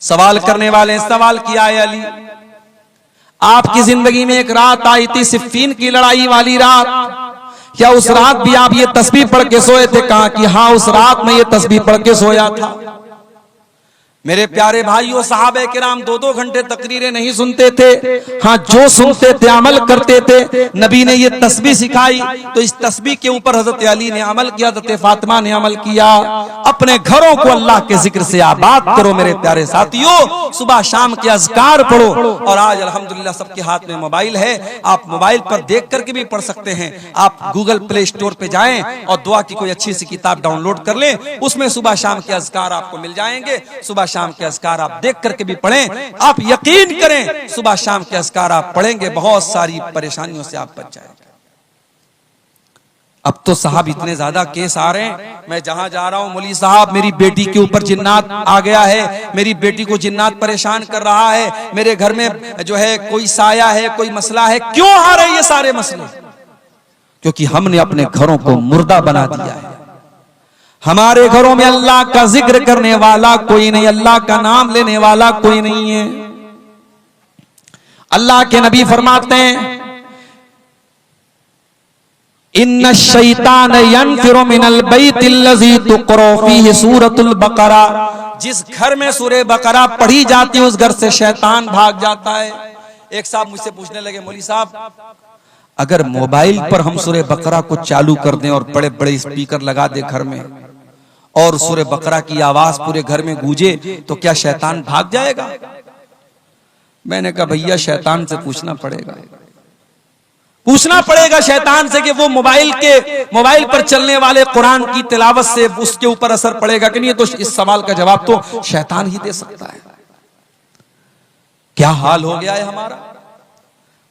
[SPEAKER 1] सवाल करने वाले सवाल किया है, अली आपकी जिंदगी में एक रात आई थी, सिफ्फीन की लड़ाई वाली रात, क्या उस रात भी आप ये तस्बीह पढ़ के सोए थे? कहा कि हाँ, उस रात में ये तस्बीह पढ़ के सोया था। मेरे प्यारे भाइयों, सहाबे किराम 2-2 घंटे तकरीरें नहीं सुनते थे। हाँ, जो सुनते थे अमल करते थे। नबी ने ये तस्बीह सिखाई तो इस तस्बीह के ऊपर हजरत अली ने अमल किया, हजरत फातिमा ने अमल किया। अपने घरों को अल्लाह के जिक्र से आबाद करो मेरे प्यारे साथियों। सुबह शाम के अज़कार पढ़ो। और आज अल्हम्दुलिल्लाह सबके हाथ में मोबाइल है, आप मोबाइल पर देख करके भी पढ़ सकते हैं। आप गूगल प्ले स्टोर पे जाएं और दुआ की कोई अच्छी सी किताब डाउनलोड कर लें, उसमें सुबह शाम के अज़कार आपको मिल जाएंगे। सुबह शाम के अज़कार आप देख करके भी पढ़ें। आप यकीन करें, सुबह शाम के अज़कार आप पढ़ेंगे, बहुत सारी परेशानियों से आप बच जाएंगे। अब तो साहब इतने ज्यादा केस आ रहे हैं, मैं जहां जा रहा हूं, मौलवी साहब मेरी बेटी के ऊपर जिन्नात आ गया है, मेरी बेटी को जिन्नात परेशान कर रहा है, मेरे घर में जो है कोई साया है, कोई मसला है। क्यों आ रहे ये सारे मसले? क्योंकि हमने अपने घरों को मुर्दा बना दिया है। हमारे घरों में अल्लाह का जिक्र करने वाला कोई नहीं, अल्लाह का नाम लेने वाला कोई नहीं है। अल्लाह के नबी फरमाते हैं, इन्ना शैतान यनफिरु मिनल बैतिल्लज़ी तुक़रा फ़ीहि सूरतुल बकरा। जिस घर में सूरह बकरा पढ़ी जाती है उस घर से शैतान भाग जाता है। एक साहब मुझसे पूछने लगे, मौलवी साहब अगर मोबाइल पर हम सूरह बकरा को चालू कर दें और बड़े बड़े स्पीकर लगा दे घर में और सूरह बकरा की आवाज पूरे घर में गूंजे तो क्या शैतान भाग जाएगा? मैंने कहा भैया शैतान से पूछना पड़ेगा शैतान से कि वो मोबाइल पर चलने वाले कुरान की तिलावत से उसके ऊपर असर पड़ेगा कि नहीं। तो इस सवाल का जवाब तो शैतान ही दे सकता है। क्या हाल हो गया है हमारा।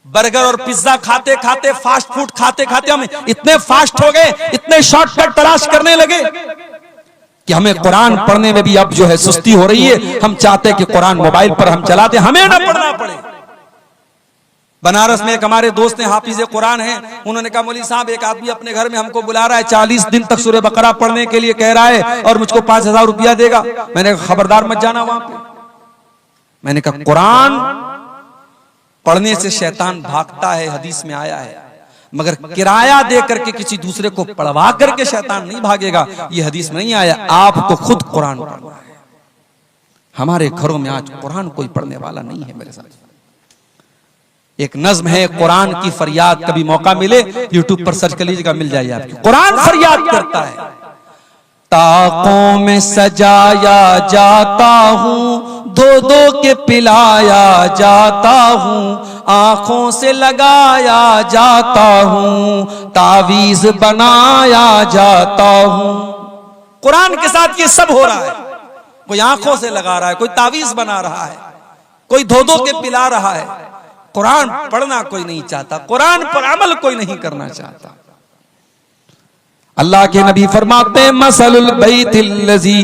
[SPEAKER 1] बर्गर और पिज्जा खाते खाते, फास्ट फूड खाते खाते हम इतने फास्ट हो गए, इतने शॉर्टकट तलाश करने लगे कि हमें कुरान पढ़ने में भी अब जो है सुस्ती हो रही है। हम चाहते हैं कि कुरान मोबाइल पर हम चलाते, हमें ना पढ़ना पड़े। बनारस में एक हमारे दोस्त हैं, हाफिज कुरान हैं, उन्होंने कहा मौलवी साहब एक आदमी अपने घर में हमको बुला रहा है, 40 दिन तक सूरह बकरा पढ़ने के लिए कह रहा है और मुझको 5000 रुपया देगा। मैंने कहा खबरदार मत जाना वहां पे। मैंने कहा कुरान पढ़ने से शैतान भागता है, हदीस में आया है, मगर किराया दे करके किसी दूसरे को पढ़वा करके शैतान नहीं भागेगा, ये हदीस में नहीं आया। आपको खुद कुरान पढ़ना है। हमारे घरों में आज कुरान कोई पढ़ने वाला नहीं है। मेरे साथ एक नज्म है, कुरान की फरियाद। कभी मौका मिले यूट्यूब पर सर्च कर लीजिएगा, मिल जाएगी आपकी। कुरान फरियाद करता है, ताकों में सजाया जाता हूँ, दो दो के पिलाया जाता हूँ, आंखों से लगाया जाता हूँ, तावीज बनाया जाता हूँ। कुरान के साथ ये सब हो रहा है। कोई आंखों से लगा रहा है, कोई तावीज बना रहा है, कोई दो दो के पिला रहा है। कुरान पढ़ना कोई नहीं चाहता, कुरान पर अमल कोई नहीं करना चाहता। अल्लाह के नबी फरमाते हैं, मसलुल बैतिल्लज़ी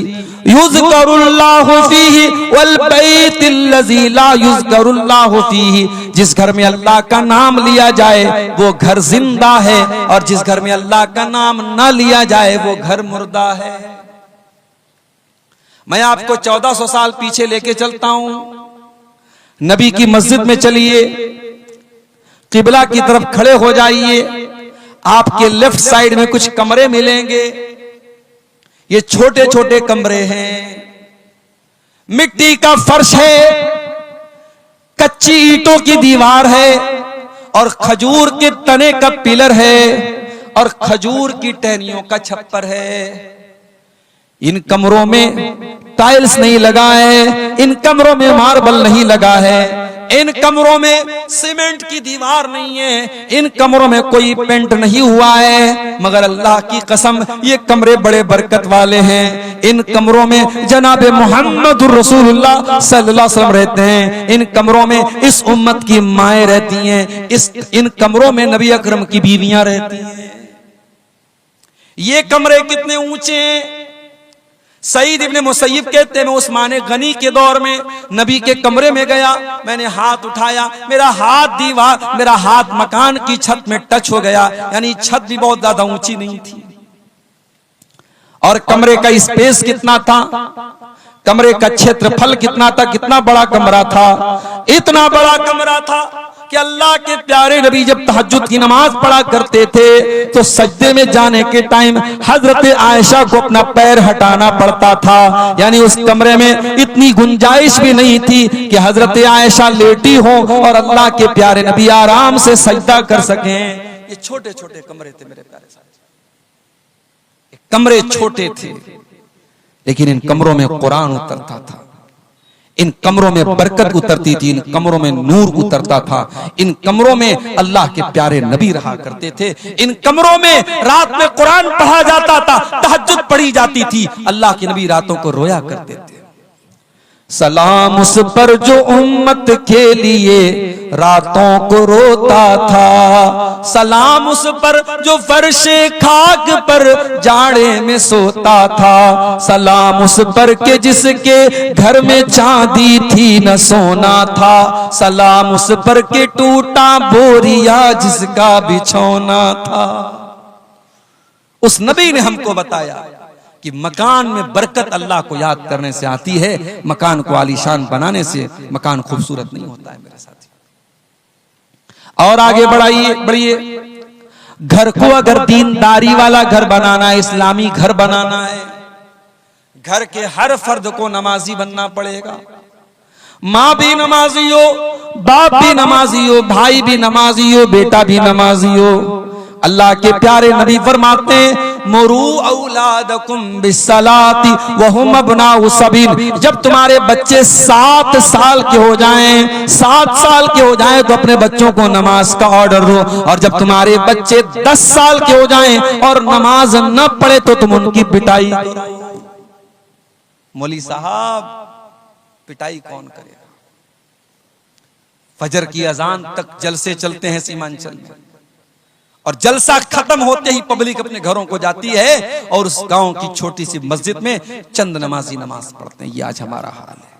[SPEAKER 1] युज़करुल्लाहु फ़ीही वल बैतिल्लज़ी ला युज़करुल्लाहु फ़ीही। जिस घर में अल्लाह का नाम लिया जाए वो घर जिंदा है, और जिस घर में अल्लाह का नाम न लिया जाए वो घर मुर्दा है। मैं आपको 1400 साल पीछे लेके चलता हूं। नबी की मस्जिद में चलिए, किबला की तरफ खड़े हो जाइए, आपके लेफ्ट साइड में कुछ कमरे मिलेंगे। ये छोटे छोटे कमरे हैं, मिट्टी का फर्श है, कच्ची ईंटों की दीवार है और खजूर के तने का पिलर है और खजूर की टहनियों का छप्पर है। इन कमरों में टाइल्स नहीं लगा है, इन कमरों में मार्बल नहीं लगा है, इन कमरों में सीमेंट की दीवार नहीं है, इन कमरों में कोई पेंट नहीं हुआ है। मगर अल्लाह की कसम ये कमरे बड़े बरकत वाले हैं। इन कमरों में जनाबे मुहम्मदुर रसूलुल्लाह सल्लल्लाहु अलैहि वसल्लम रहते हैं। इन कमरों में इस उम्मत की माएँ रहती हैं। इन कमरों में नबी अकरम की बीवियां रहती हैं। ये कमरे कितने ऊंचे हैं। सईद इब्ने मुसय्यब कहते हैं, मैं उस्माने गनी के दौर में नबी के कमरे में गया, मैंने हाथ उठाया, मेरा हाथ मकान की छत में टच हो गया। यानी छत भी बहुत ज्यादा ऊंची नहीं थी। और कमरे का स्पेस कितना था, कमरे का क्षेत्रफल कितना था, कितना बड़ा कमरा था। इतना बड़ा कमरा था, कि अल्लाह के प्यारे नबी जब तहज्जुद की नमाज पढ़ा करते थे तो सजदे में जाने के टाइम हजरत आयशा को अपना पैर हटाना पड़ता था। यानी उस कमरे में इतनी गुंजाइश भी नहीं थी कि हजरत आयशा लेटी हो और अल्लाह के प्यारे नबी आराम से सजदा कर सकें। ये छोटे छोटे कमरे थे मेरे प्यारे साथी, कमरे छोटे थे लेकिन इन कमरों में कुरान उतरता था, इन कमरों में बरकत उतरती थी, इन कमरों में नूर उतरता था, इन कमरों में अल्लाह के प्यारे नबी रहा करते थे, इन कमरों में रात में कुरान पढ़ा जाता था, तहज्जुद पढ़ी जाती थी, अल्लाह के नबी रातों को रोया करते थे। सलाम उस पर जो उम्मत के लिए रातों को रोता था, सलाम उस पर जो फर्शे खाक पर जाड़े में सोता था, सलाम उस पर के जिसके घर में चांदी थी न सोना था, सलाम उस पर के टूटा बोरिया जिसका बिछौना था। उस नबी ने हमको बताया कि मकान में बरकत अल्लाह को याद करने से आती है, मकान को आलीशान बनाने से मकान खूबसूरत नहीं होता है मेरे साथी। और आगे बढ़िए, घर को अगर दीनदारी वाला घर बनाना है, इस्लामी घर बनाना है, घर के हर फर्द को नमाजी बनना पड़ेगा। माँ भी नमाजी हो, बाप भी नमाजी हो, भाई भी नमाजी हो, बेटा भी नमाजी हो। अल्लाह के प्यारे नबी फरमाते हैं मुरू औलादकुम बिस्सलाती वहुम अबनाउ सबील। जब तुम्हारे बच्चे 7 साल के हो जाएं, 7 साल के हो जाएं तो अपने बच्चों को नमाज का ऑर्डर दो, और जब तुम्हारे बच्चे 10 साल के हो जाएं और नमाज न पढ़े तो तुम उनकी पिटाई करो। मौली साहब पिटाई कौन करेगा? फजर की अजान तक जलसे चलते हैं सीमांचल में, और जलसा खत्म होते ही पब्लिक अपने घरों को जाती है और उस गांव की छोटी सी मस्जिद में चंद नमाजी नमाज पढ़ते हैं। ये आज हमारा हाल है।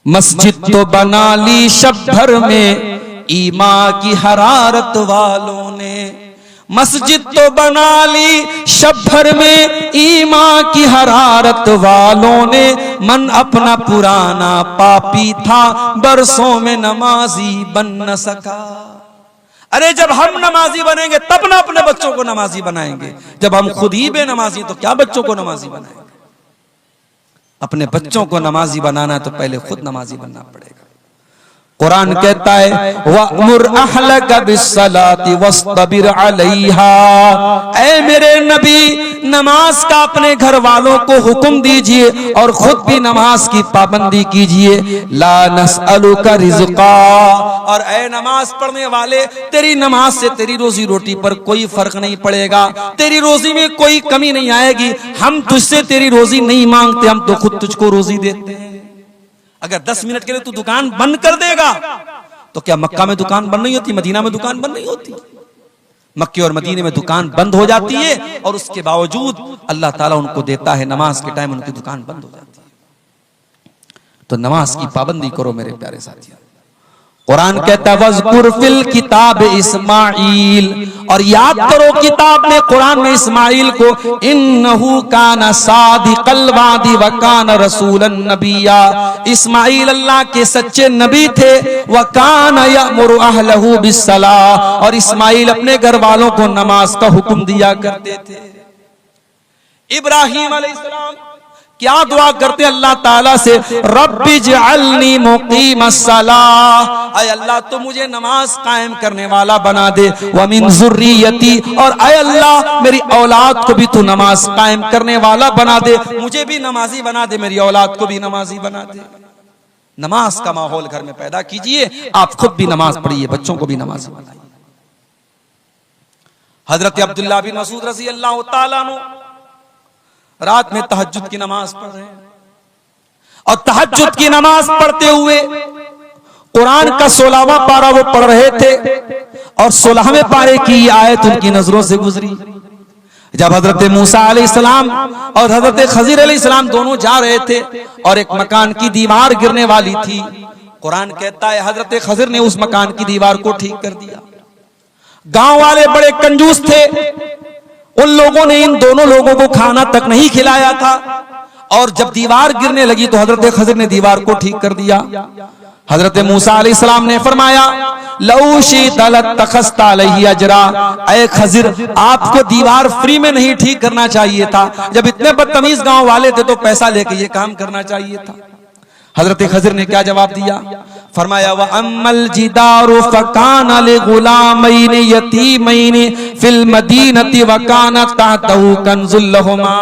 [SPEAKER 1] मस्जिद तो बना ली शब भर में ईमान की हरारत वालों ने, मस्जिद तो बना ली शब भर में ईमान की हरारत वालों ने, मन अपना पुराना पापी था बरसों में नमाजी बन न सका। अरे जब हम नमाजी बनेंगे तब ना अपने बच्चों को नमाजी बनाएंगे, जब हम खुद ही बेनमाजी तो क्या बच्चों को नमाजी बनाएंगे? अपने बच्चों को नमाजी बनाना है तो पहले खुद नमाजी बनना पड़ेगा। कुरान कहता है वअमुर अहलका बिस्सलाति वस्तबिर अलैहा, ऐ मेरे नबी नमाज का अपने घर वालों को हुक्म दीजिए और खुद भी नमाज की पाबंदी कीजिए। ला नसअलुका रिज़्क़ा, और ऐ नमाज पढ़ने वाले तेरी नमाज से तेरी रोजी रोटी पर कोई फर्क नहीं पड़ेगा, तेरी रोजी में कोई कमी नहीं आएगी। हम तुझसे तेरी रोजी नहीं मांगते, हम तो खुद तुझको रोजी देते हैं। अगर 10 मिनट के लिए तू दुकान बंद कर देगा तो क्या मक्का में दुकान बंद नहीं होती, मदीना में दुकान बंद नहीं होती? मक्के और मदीने में दुकान बंद हो जाती है और उसके बावजूद अल्लाह ताला उनको देता है, नमाज के टाइम उनकी दुकान बंद हो जाती है। तो नमाज की पाबंदी करो मेरे प्यारे साथियों। कुरान कहता है वज़कुर फिल किताब इस्माइल, और याद करो किताब में कुरान में इस्माइल को, इन्नहु काना सादिक़ल वादी व काना रसूलन नबिया। इस्माइल अल्लाह के सच्चे नबी थे। व काना यअमुरु अहलहु बिस्सलाह, और इस्माइल अपने घर वालों को नमाज का हुक्म दिया करते थे। इब्राहीम अलैहिस्सलाम क्या दुआ करते अल्लाह ताला से, रब्बि जअलनी मुक़ीमस्सलाह, ऐ अल्लाह तो मुझे नमाज कायम करने वाला बना दे, व मिन ज़ुर्रियती, और ऐ अल्लाह मेरी औलाद को भी तू नमाज कायम करने वाला बना दे, मुझे भी नमाजी बना दे, मेरी औलाद को भी नमाजी बना दे। नमाज का माहौल घर में पैदा कीजिए, आप खुद भी नमाज पढ़िए, बच्चों को भी नमाज बनाइए। हजरत अब्दुल्लाह बिन मसूद रज़ी अल्लाह तआला अन्हु रात में तहज्जुद की नमाज पढ़ रहे हैं, और तहज्जुद की नमाज पढ़ते हुए कुरान का 16वां पारा वो पढ़ रहे थे, और 16वें पारे की आयत उनकी नजरों से गुजरी। जब हजरत मूसा अलैहिस्सलाम और हजरत खजीर अलैहिस्सलाम दोनों जा रहे थे और एक मकान की दीवार गिरने वाली थी, कुरान कहता है हजरत खजीर ने उस मकान की दीवार को ठीक कर दिया। गांव वाले बड़े कंजूस थे, उन लोगों ने इन दोनों लोगों को खाना तक नहीं खिलाया था, और जब दीवार गिरने लगी तो हजरत खजीर ने दीवार को ठीक कर दिया। हजरत मूसा अलैहिस्सलाम ने फरमाया लौ शीता लत्तखस्ता अलैहि अजरा, ऐ खजिर आपको दीवार फ्री में नहीं ठीक करना चाहिए था, जब इतने बदतमीज गांव वाले थे तो पैसा लेके ये काम करना चाहिए था। हजरत खजिर ने क्या जवाब दिया? फरमाया व अम्मल जिदारु फकान लिगुलामैन यतीमैन फिल मदीनति व कान तहतहु कंजुल लहुमा।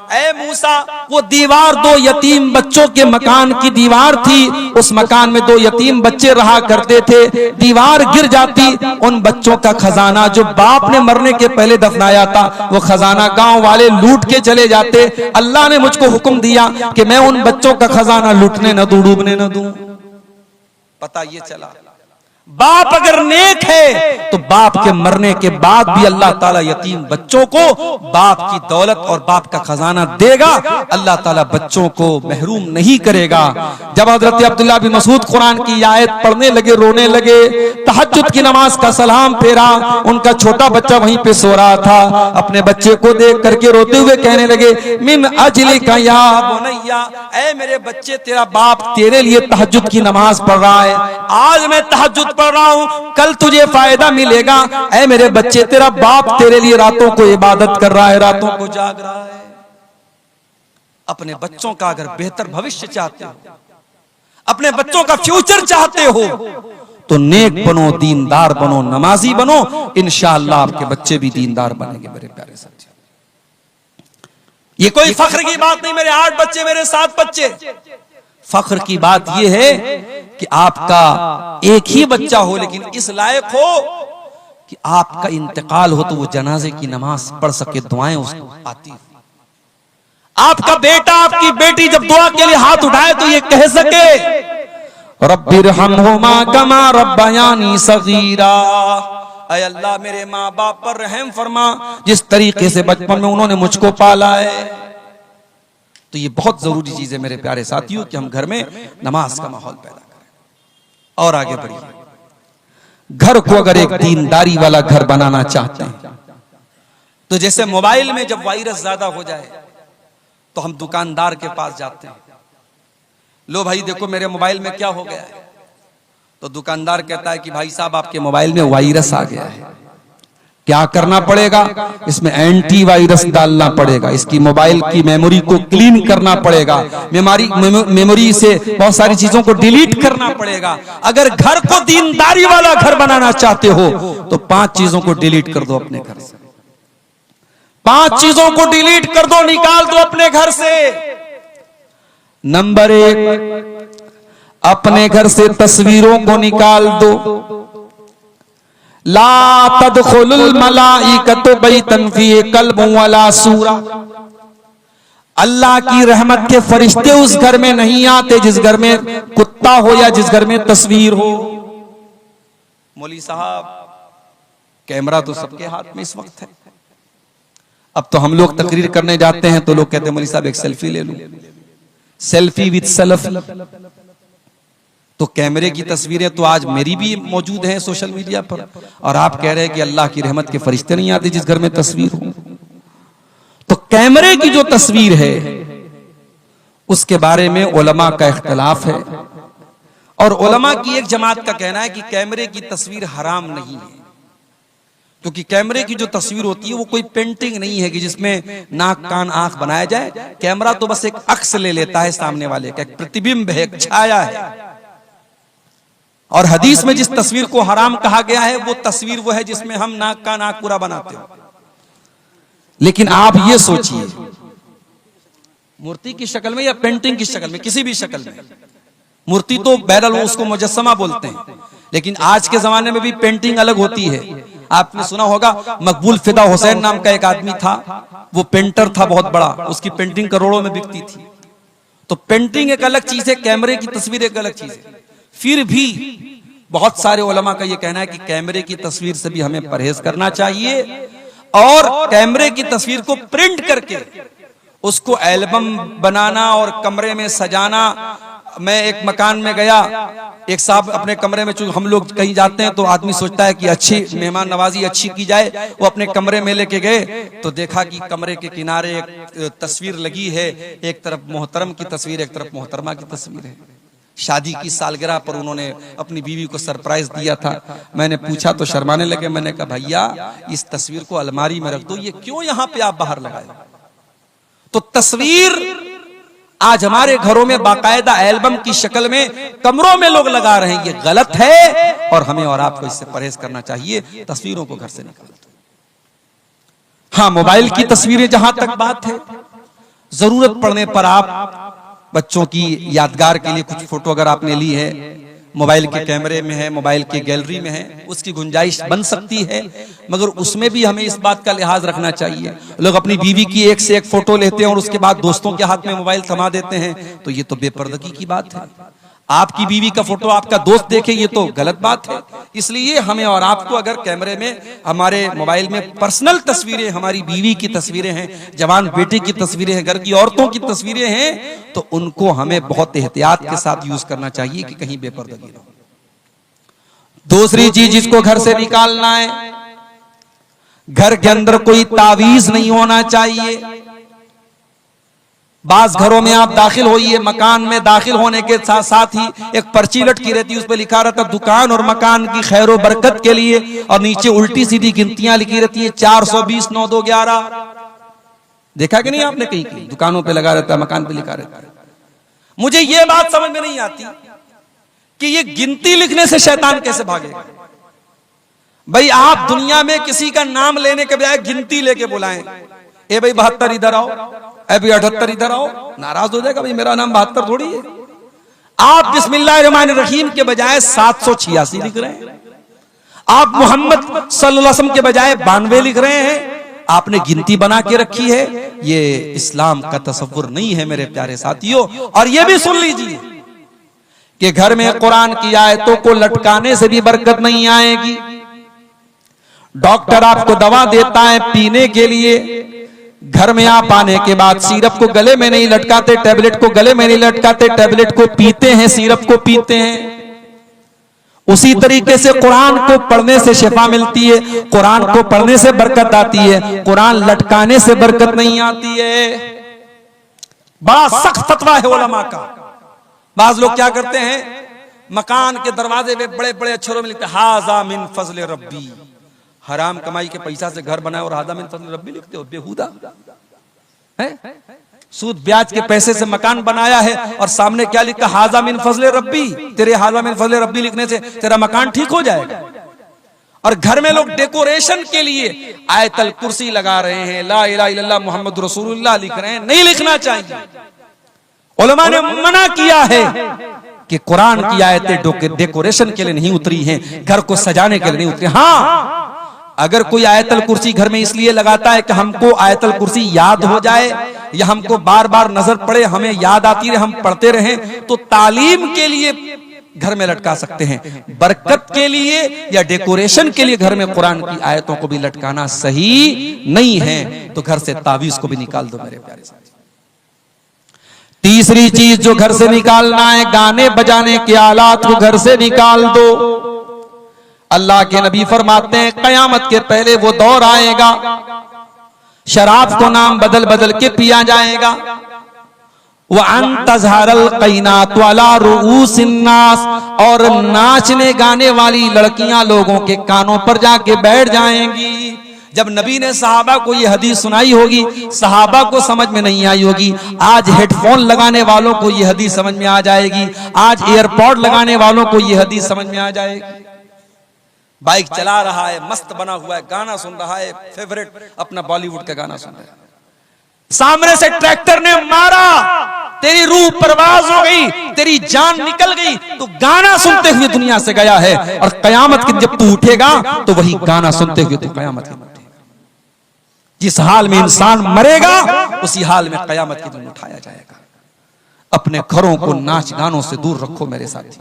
[SPEAKER 1] ऐ मूसा, वो दीवार दो यतीम बच्चों के मकान की दीवार थी, उस मकान में दो यतीम बच्चे रहा करते थे, दीवार गिर जाती, उन बच्चों का खजाना जो बाप ने मरने के पहले दफनाया था वो खजाना गांव वाले लूट के चले जाते। अल्लाह ने मुझको हुक्म दिया कि मैं उन बच्चों का खजाना लूटने न दूं, डूबने न दूं। पता ये चला बाप अगर नेक है तो बाप के मरने के बाद भी अल्लाह ताला यतीम बच्चों को बाप की दौलत और बाप का खजाना देगा, अल्लाह ताला बच्चों को महरूम नहीं करेगा। जब हजरत अब्दुल्लाह बिन मसूद कुरान की आयत पढ़ने लगे, रोने लगे, तहज्जुद की नमाज का सलाम फेरा, उनका छोटा बच्चा वहीं पे सो रहा था, अपने बच्चे को देख करके रोते हुए कहने लगे मिन अजलिका या बुनैया, ऐ मेरे बच्चे तेरा बाप तेरे लिए तहज्जुद की नमाज पढ़ रहा है, आज मैं तहज्जुद पढ़ रहा हूं, कल तुझे फायदा मिलेगा। ऐ मेरे बच्चे तेरा बाप तेरे लिए रातों को इबादत कर रहा है, रातों को जाग रहा है। अपने बच्चों का अगर बेहतर भविष्य चाहते हो, अपने बच्चों का फ्यूचर चाहते हो तो नेक बनो, दीनदार बनो, नमाजी बनो, इंशाअल्लाह आपके बच्चे भी दीनदार बनेंगे। मेरे प्यारे साथी, ये कोई फख्र की बात नहीं मेरे 8 बच्चे, मेरे 7 बच्चे। फख्र की बात यह है कि आपका एक ही बच्चा हो लेकिन इस लायक हो कि आपका इंतकाल हो तो वो जनाजे की नमाज पढ़ सके, दुआएं उसको आती हो। आपका बेटा आपकी बेटी जब दुआ के लिए हाथ उठाए तो ये कह सके रब्बिरहमहुमा कमा रब्बयानी सगीरा, ऐ अल्लाह मेरे माँ बाप पर रहम फरमा जिस तरीके से बचपन में उन्होंने मुझको पाला है। तो ये बहुत जरूरी चीज है मेरे प्यारे साथियों कि हम घर में नमाज का माहौल पैदा करें। और आगे बढ़िए, घर को अगर एक दीनदारी वाला घर बनाना चाहते हैं तो जैसे मोबाइल में जब वायरस ज्यादा हो जाए तो हम दुकानदार के पास जाते हैं, लो भाई देखो मेरे मोबाइल में क्या हो गया है, तो दुकानदार कहता है कि भाई साहब आपके मोबाइल में वायरस आ गया है, क्या करना पड़ेगा, इसमें एंटी वायरस डालना पड़ेगा, इसकी मोबाइल की मेमोरी को क्लीन करना पड़ेगा, मेमोरी से बहुत सारी चीजों को डिलीट करना पड़ेगा। अगर घर को दीनदारी वाला घर बनाना चाहते हो तो 5 चीजों को डिलीट कर दो अपने घर से, 5 चीजों को डिलीट कर दो, निकाल दो अपने घर से। नंबर 1, अपने घर से तस्वीरों को निकाल दो। ला तदखुलुल मलाइकतु बैतन फीहि कल्बुन वला सूरा, अल्लाह की रहमत के फरिश्ते उस घर में नहीं आते जिस घर में कुत्ता हो या जिस घर में तस्वीर हो। मौली साहब कैमरा तो सबके हाथ में इस वक्त है, अब तो हम लोग तकरीर करने जाते हैं तो लोग कहते हैं मौली साहब एक सेल्फी ले लो, सेल्फी विद सेल्फी। तो कैमरे की तस्वीरें तो आज मेरी भी मौजूद हैं सोशल मीडिया पर, और आप कह रहे हैं कि अल्लाह की रहमत के फरिश्ते नहीं आते जिस घर में तस्वीर हो। तो कैमरे की जो तस्वीर है उसके बारे में उलमा का इख्तिलाफ है, और उलमा की एक जमात का कहना है कि कैमरे की तस्वीर हराम नहीं है, क्योंकि कैमरे की जो तस्वीर होती है वो कोई पेंटिंग नहीं है कि जिसमें नाक कान आंख बनाया जाए। कैमरा तो बस एक अक्स ले लेता है सामने वाले का, एक प्रतिबिंब है, एक छाया है। और हदीस में जिस तस्वीर को हराम कहा गया है वो तस्वीर वो है जिसमें हम नाक का नाक पूरा बनाते हो। लेकिन आप ये सोचिए, मूर्ति की शक्ल में या पेंटिंग की शक्ल में, किसी भी शक्ल में, मूर्ति तो बहरहाल उसको मुजस्समा बोलते हैं, लेकिन आज के जमाने में भी पेंटिंग अलग होती है। आपने सुना होगा मकबूल फिदा हुसैन नाम का एक आदमी था, वो पेंटर था बहुत बड़ा, उसकी पेंटिंग करोड़ों में बिकती थी। तो पेंटिंग एक अलग चीज है, कैमरे की तस्वीर एक अलग चीज है। फिर भी बहुत सारे उलमा का यह कहना है कि कैमरे की तस्वीर से भी हमें परहेज करना चाहिए, और कैमरे की तस्वीर को प्रिंट करके उसको एल्बम बनाना और कमरे में सजाना। मैं एक मकान में गया, एक साहब अपने कमरे में, चूंकि हम लोग कहीं जाते हैं तो आदमी सोचता है कि अच्छी मेहमान नवाजी अच्छी की जाए, वो अपने कमरे में लेके गए तो देखा कि कमरे के किनारे एक तस्वीर लगी है, एक तरफ मोहतरम की तस्वीर, एक तरफ मोहतरमा की तस्वीर है। शादी की सालगिरह पर उन्होंने अपनी बीवी को सरप्राइज दिया था। मैंने पूछा तो शर्माने लगे। मैंने कहा भैया इस तस्वीर को अलमारी में रख दो, ये क्यों यहां पे आप बाहर लगाए? तो तस्वीर आज हमारे घरों में बाकायदा एल्बम की शक्ल में कमरों में लोग लगा रहे हैं, ये गलत है और हमें और आपको इससे परहेज करना चाहिए। तस्वीरों को घर से निकाल दो। हाँ, मोबाइल की तस्वीरें जहां तक बात है, जरूरत पड़ने पर आप बच्चों की यादगार के लिए कुछ फोटो अगर आपने ली है, मोबाइल के कैमरे में है, मोबाइल की गैलरी में है, उसकी गुंजाइश बन सकती है, मगर उसमें भी हमें इस बात का लिहाज रखना चाहिए। लोग अपनी बीवी की एक से एक फोटो लेते हैं और उसके बाद दोस्तों के हाथ में मोबाइल थमा देते हैं, तो ये तो बेपर्दगी की बात है। आपकी बीवी का फोटो आपका दोस्त देखे, ये तो गलत बात है। इसलिए हमें और आपको अगर कैमरे में, हमारे मोबाइल में पर्सनल तस्वीरें, हमारी बीवी की तस्वीरें हैं, जवान बेटे की तस्वीरें हैं, घर की औरतों की तस्वीरें हैं, तो उनको हमें बहुत एहतियात के साथ यूज करना चाहिए कि कहीं बेपर्दगी ना हो। दूसरी चीज जिसको घर से निकालना है, घर के अंदर कोई तावीज नहीं होना चाहिए। बाज घरों में आप दाखिल होइए, मकान में दाखिल होने के साथ साथ ही एक पर्ची लटकी रहती है, उस पर लिखा रहता दुकान और मकान की खैर व बरकत के लिए, और नीचे उल्टी सीधी गिनतियां लिखी रहती है 420 9 2 11। देखा कि नहीं आपने? कहीं कहीं दुकानों पे लगा रहता है, मकान पे लिखा रहता है। मुझे ये बात समझ में नहीं आती कि ये गिनती लिखने से शैतान कैसे भागेगा। भाई आप दुनिया में किसी का नाम लेने के बजाय गिनती लेके बुलाएं, ए भाई 72 इधर आओ, ए भाई 78 इधर आओ, नाराज हो जाएगा। भाई मेरा नाम 72 थोड़ी है। आप बिस्मिल्लाहिर्रहमानिर्रहीम के बजाय 786 लिख रहे हैं, आप मोहम्मद सल्लल्लाहु अलैहि वसल्लम के बजाय 92 लिख रहे हैं। आपने गिनती बना के रखी है। ये इस्लाम का तसव्वुर नहीं है मेरे प्यारे साथियों। और ये भी सुन लीजिए कि घर में कुरान की आयतों को लटकाने से भी बरकत नहीं आएगी। डॉक्टर आपको दवा देता है पीने के लिए, घर में आप आने के बाद सिरप को गले में नहीं लटकाते, टैबलेट को गले में नहीं लटकाते, टैबलेट को पीते हैं, सिरप को पीते हैं। उसी तरीके से कुरान को पढ़ने से शिफा मिलती है, कुरान को पढ़ने से बरकत आती है, कुरान लटकाने से बरकत नहीं आती है। बड़ा सख्त फतवा है उलमा का। बाज लोग क्या करते हैं, मकान के दरवाजे पे बड़े बड़े अक्षरों में लिखते हाजा मिन फजल रब्बी। हराम कमाई के पैसा से घर बनाए और हाजा मिन फजल रब्बी लिखते हो, बेहुदा है। सूद ब्याज के पैसे से मकान बनाया है और सामने क्या लिखा, हाजा मिन फजल रब्बी। तेरे हाजा मिन फजल रब्बी लिखने से तेरा मकान ठीक हो जाएगा। और घर में लोग डेकोरेशन के लिए आयतल कुर्सी लगा रहे हैं, ला इलाहा इल्लल्लाह मुहम्मद रसूलुल्लाह लिख रहे हैं। नहीं लिखना चाहिए। उलमा ने मना किया है कि कुरान की आयतें डेकोरेशन के लिए नहीं उतरी हैं, घर को सजाने के लिए नहीं उतरी। हाँ, अगर कोई आयतल कुर्सी घर में इसलिए लगाता है कि हमको आयतल कुर्सी याद हो जाए या हमको बार बार नजर पड़े, हमें याद आती रहे, हम पढ़ते रहें, तो तालीम के लिए घर में लटका सकते हैं। बरकत के लिए या डेकोरेशन के लिए घर में कुरान की आयतों को भी लटकाना सही नहीं है। तो घर से तावीज को भी निकाल दो मेरे प्यारे साथी। तीसरी चीज जो घर से निकालना है, गाने बजाने के आलात को घर से निकाल दो। अल्लाह के नबी फरमाते हैं कयामत के पहले वो दौर आएगा, शराब को नाम बदल बदल के पिया जाएगा। वह अंतज़हरल क़ैनात वाला रुऊसिन्नास, और नाचने गाने वाली लड़कियां लोगों के कानों पर जाके बैठ जाएंगी। जब नबी ने सहाबा को यह हदीस सुनाई होगी, सहाबा को समझ में नहीं आई होगी। आज हेडफोन लगाने वालों को यह हदीस समझ में आ जाएगी, आज एयरपॉड लगाने वालों को यह हदीस समझ में आ जाएगी। बाइक चला रहा है, मस्त बना हुआ है, गाना सुन रहा है, फेवरेट अपना बॉलीवुड का गाना सुन रहा है, सामने से ट्रैक्टर ने मारा, तेरी रूह परवाज हो गई, तेरी जान निकल गई, तो गाना सुनते हुए दुनिया से गया है। और कयामत के जब तू उठेगा तो वही गाना सुनते हुए तू कयामत के उठेगा। जिस हाल में इंसान मरेगा उसी हाल में कयामत के दिन उठाया जाएगा। अपने घरों को नाच गानों से दूर रखो मेरे साथी।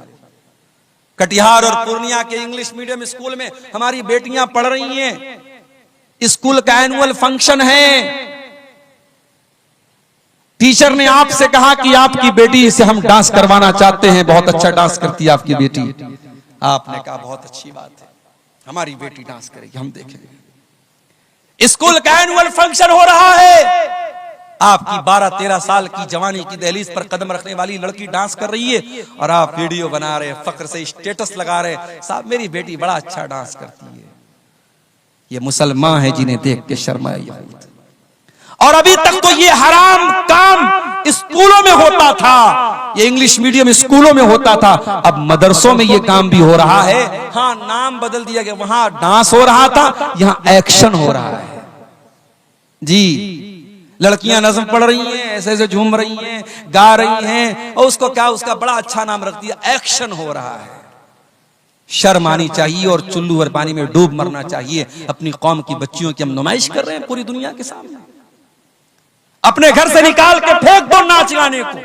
[SPEAKER 1] कटिहार और पूर्णिया के इंग्लिश मीडियम स्कूल में हमारी बेटियां पढ़ रही हैं। स्कूल का एनुअल फंक्शन है। टीचर ने आपसे कहा कि आपकी बेटी से हम डांस करवाना चाहते हैं, बहुत अच्छा डांस करती है आपकी बेटी। आपने कहा बहुत अच्छी बात है, हमारी बेटी डांस करेगी, हम देखेंगे। स्कूल का एनुअल फंक्शन हो रहा है, आपकी 12-13 साल की जवानी की दहलीज पर कदम रखने वाली लड़की डांस कर रही है और आप वीडियो बना रहे, फख्र से स्टेटस लगा रहे, साहब मेरी बेटी बड़ा अच्छा डांस करती है। ये मुसलमान है जिन्हें देख के शर्म आई। और अभी तक तो ये हराम काम स्कूलों में होता था, ये इंग्लिश मीडियम स्कूलों में होता था, अब मदरसों में ये काम भी हो रहा है। हाँ, नाम बदल दिया गया, वहां डांस हो रहा था, यहां एक्शन हो रहा है। जी, लड़कियां नज़्म पढ़ रही हैं, ऐसे ऐसे झूम रही हैं, गा रही हैं, और उसको क्या, उसका बड़ा अच्छा नाम रख दिया, एक्शन हो रहा है। शर्म आनी चाहिए और चुल्लू और पानी में डूब मरना चाहिए। अपनी कौम की बच्चियों की हम नुमाइश कर रहे हैं पूरी दुनिया के सामने। अपने घर से निकाल के फेंक दो नाच गाने को।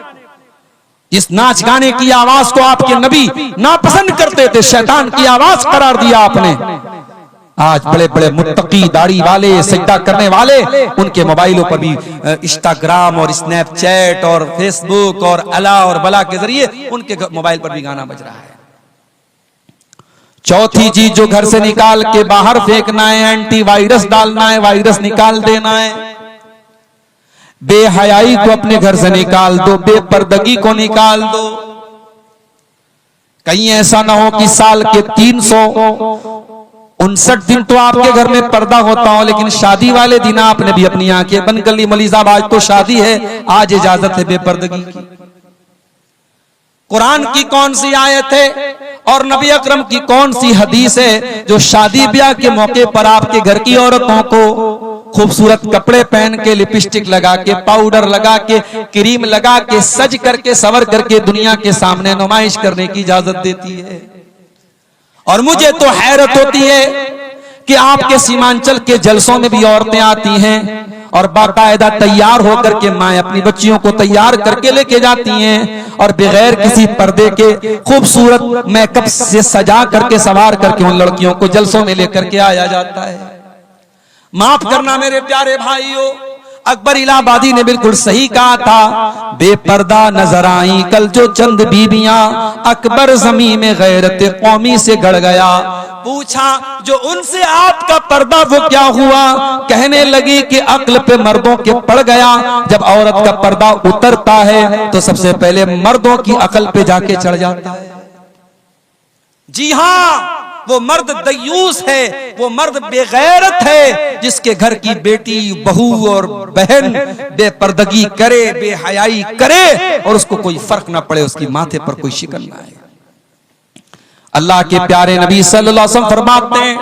[SPEAKER 1] इस नाच गाने की आवाज को आपके नबी नापसंद करते थे, शैतान की आवाज करार दिया आपने। आज बड़े बड़े मुत्तकी दाढ़ी वाले, सजदा करने वाले, उनके मोबाइलों पर भी इंस्टाग्राम और स्नैपचैट और फेसबुक और अला और बला के जरिए उनके मोबाइल पर भी गाना बज रहा है। चौथी चीज जो घर से निकाल के बाहर फेंकना है, एंटीवायरस डालना है, वायरस निकाल देना है। बेहयाई को अपने घर से निकाल दो, बेपर्दगी को निकाल दो। कहीं ऐसा ना हो कि साल के 359 दिन तो आपके घर में पर्दा होता हो, लेकिन शादी वाले दिन आपने भी अपनी आंखें बंद कर ली। मौलवी साहब आज तो शादी है, आज इजाजत है बेपर्दगी की। कुरान की कौन सी आयत है और नबी अकरम की कौन सी हदीस है जो शादी ब्याह के मौके पर आपके घर की औरतों को खूबसूरत कपड़े पहन के, लिपस्टिक लगा के, पाउडर लगा के, क्रीम लगा के, सज करके, सवर करके दुनिया के सामने नुमाइश करने की इजाजत देती है? और मुझे तो हैरत होती है कि आपके सीमांचल के जलसों में भी औरतें आती हैं और बाकायदा तैयार होकर के माएं अपनी बच्चियों को तैयार करके लेके जाती हैं और बगैर किसी पर्दे के खूबसूरत मेकअप से सजा करके, सवार करके उन लड़कियों को जलसों में लेकर के आया जाता है। माफ करना मेरे प्यारे भाइयों, अकबर इलाहाबादी ने बिल्कुल सही कहा था, बेपर्दा नजर आई कल जो चंद बीबियां, अकबर ज़मीन में गैरत कौमी से गड़ गया। पूछा जो उनसे आपका पर्दा वो क्या हुआ? कहने लगी कि अक्ल पे मर्दों के पड़ गया। जब औरत का पर्दा उतरता है तो सबसे पहले मर्दों की अकल पे जाके चढ़ जाता है। जी हाँ, वो मर्द दयूस है, वो मर्द बेगैरत है जिसके घर की बेटी, बहू और बहन बेपर्दगी करे, बेहयाई करे और उसको कोई फर्क ना पड़े, उसकी माथे पर कोई शिकन ना आए। अल्लाह के प्यारे नबी सल्लल्लाहु अलैहि वसल्लम फरमाते हैं,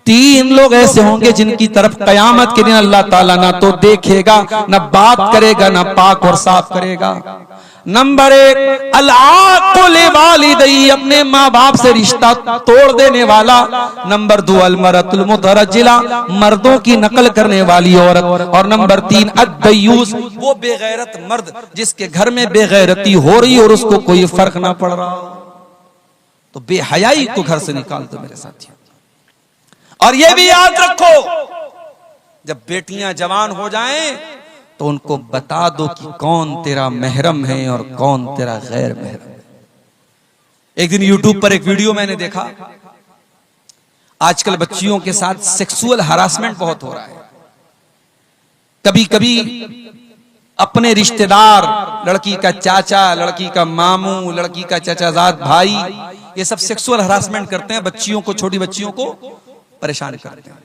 [SPEAKER 1] 3 लोग ऐसे होंगे जिनकी तरफ कयामत के दिन अल्लाह ताला ना तो देखेगा, ना बात करेगा, ना पाक और साफ करेगा। नंबर 1, अल-आक़ुल वालिदैहि, अपने माँ बाप से रिश्ता तोड़ देने वाला। नंबर 2, अल-मरअतुल मुतरज्जिला, मर्दों की नकल करने वाली औरत। और नंबर 3, अद-दयूस, वो बेगैरत मर्द जिसके घर में बेगैरती हो रही और उसको कोई फर्क ना पड़ रहा। तो बेहयाई को घर से निकाल दो मेरे साथियों। और ये भी याद रखो, जब बेटियां जवान हो जाएं तो उनको बता दो कि कौन तेरा महरम है और कौन तेरा गैर महरम है। एक दिन YouTube पर एक वीडियो मैंने देखा, आजकल बच्चियों के साथ सेक्सुअल हरासमेंट बहुत हो रहा है। कभी कभी अपने रिश्तेदार, लड़की का चाचा, लड़की का मामू, लड़की का चाचाजाद भाई, ये सब सेक्सुअल हरासमेंट करते हैं, बच्चियों को, छोटी बच्चियों को परेशान करते हैं।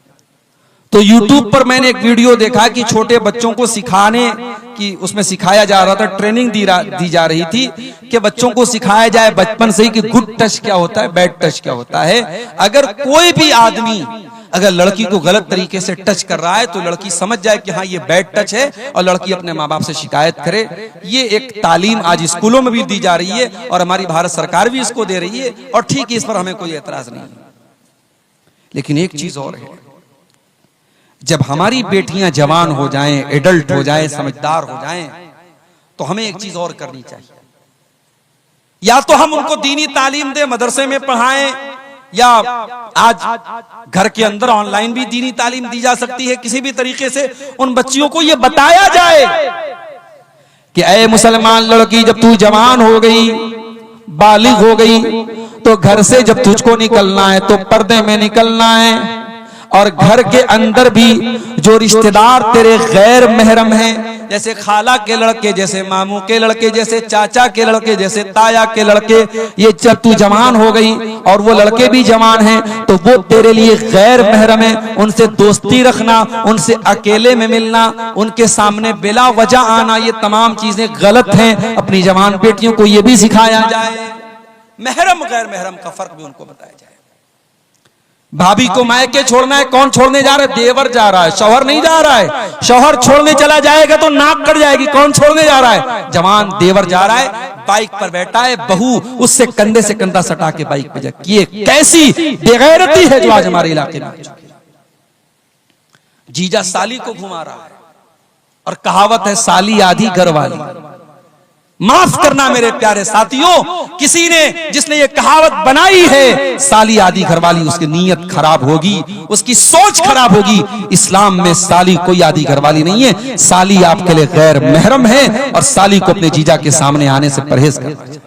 [SPEAKER 1] तो YouTube पर मैंने एक वीडियो देखा कि छोटे बच्चों को सिखाने की, उसमें सिखाया जा रहा था, ट्रेनिंग दी जा रही थी कि बच्चों को सिखाया जाए बचपन से ही कि गुड टच क्या होता है, बैड टच क्या होता है। अगर कोई भी आदमी अगर लड़की को गलत तरीके से टच कर रहा है तो लड़की समझ जाए कि हाँ ये बैड टच है और लड़की अपने माँ बाप से शिकायत करे। ये एक तालीम आज स्कूलों में भी दी जा रही है और हमारी भारत सरकार भी इसको दे रही है और ठीक है, इस पर हमें कोई एतराज नहीं। लेकिन एक चीज और है, जब हमारी बेटियां जवान हो जाएं, एडल्ट हो जाएं, समझदार हो जाएं, तो हमें एक चीज और करनी चाहिए। या तो हम उनको दीनी तालीम दें, मदरसे में पढ़ाएं, या आज घर के अंदर ऑनलाइन भी दीनी तालीम दी जा सकती है। किसी भी तरीके से उन बच्चियों को यह बताया जाए कि ऐ मुसलमान लड़की, जब तू जवान हो गई, बालिग हो गई, तो घर से जब तुझको निकलना है तो पर्दे में निकलना है। और घर के अंदर भी जो रिश्तेदार तेरे गैर महरम हैं, जैसे खाला के लड़के, जैसे मामू के लड़के, जैसे चाचा के लड़के, जैसे ताया के लड़के, ये जब तू जवान हो गई और वो लड़के भी जवान हैं तो वो तेरे लिए गैर महरम है। उनसे दोस्ती रखना, उनसे अकेले में मिलना, उनके सामने बिला वजह आना, ये तमाम चीजें गलत हैं। अपनी जवान बेटियों को ये भी सिखाया जाए। महरम गैर महरम का फर्क भी उनको बताया जाए। भाभी को मायके छोड़ना है, कौन छोड़ने जा रहा है? देवर जा रहा है, शौहर नहीं जा रहा है। शौहर छोड़ने चला जाएगा तो नाक कट जाएगी। कौन छोड़ने जा रहा है? जवान देवर जा रहा है, बाइक पर बैठा है, बहू उससे कंधे से कंधा सटा के बाइक पे जाए। ये कैसी बेगैरती है जो आज हमारे इलाके में। जीजा साली को घुमा रहा है और कहावत है साली आधी घर वाली। माफ करना मेरे प्यारे साथियों, किसी ने जिसने ये कहावत बनाई है साली आधी घरवाली, उसकी नीयत खराब होगी, उसकी सोच खराब होगी। इस्लाम में साली कोई आधी घरवाली नहीं है। साली आपके लिए गैर महरम है और साली को अपने जीजा के सामने आने से परहेज करना चाहिए।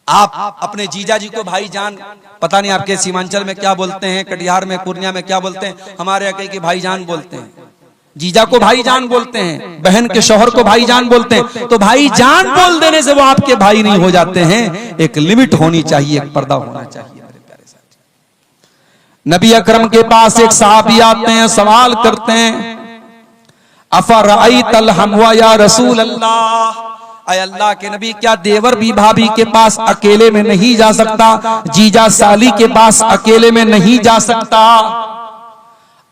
[SPEAKER 1] आप अपने जीजा जी को भाईजान, पता नहीं आपके सीमांचल में क्या बोलते हैं, कटिहार में, पूर्णिया में क्या बोलते हैं, हमारे यहाँ के भाईजान बोलते हैं। जीजा को भाईजान बोलते हैं, बहन के शौहर को भाईजान बोलते हैं। तो भाईजान बोल देने से वो आपके भाई नहीं हो जाते हैं। एक लिमिट होनी चाहिए, एक पर्दा होना चाहिए। मेरे प्यारे साथी, नबी अकरम के पास एक सहाबी आते हैं, सवाल करते हैं, अफरअयतल हमवा या रसूल अल्लाह, अय अल्लाह के नबी, क्या देवर भी भाभी के पास अकेले में नहीं जा सकता? जीजा साली के पास अकेले में नहीं जा सकता?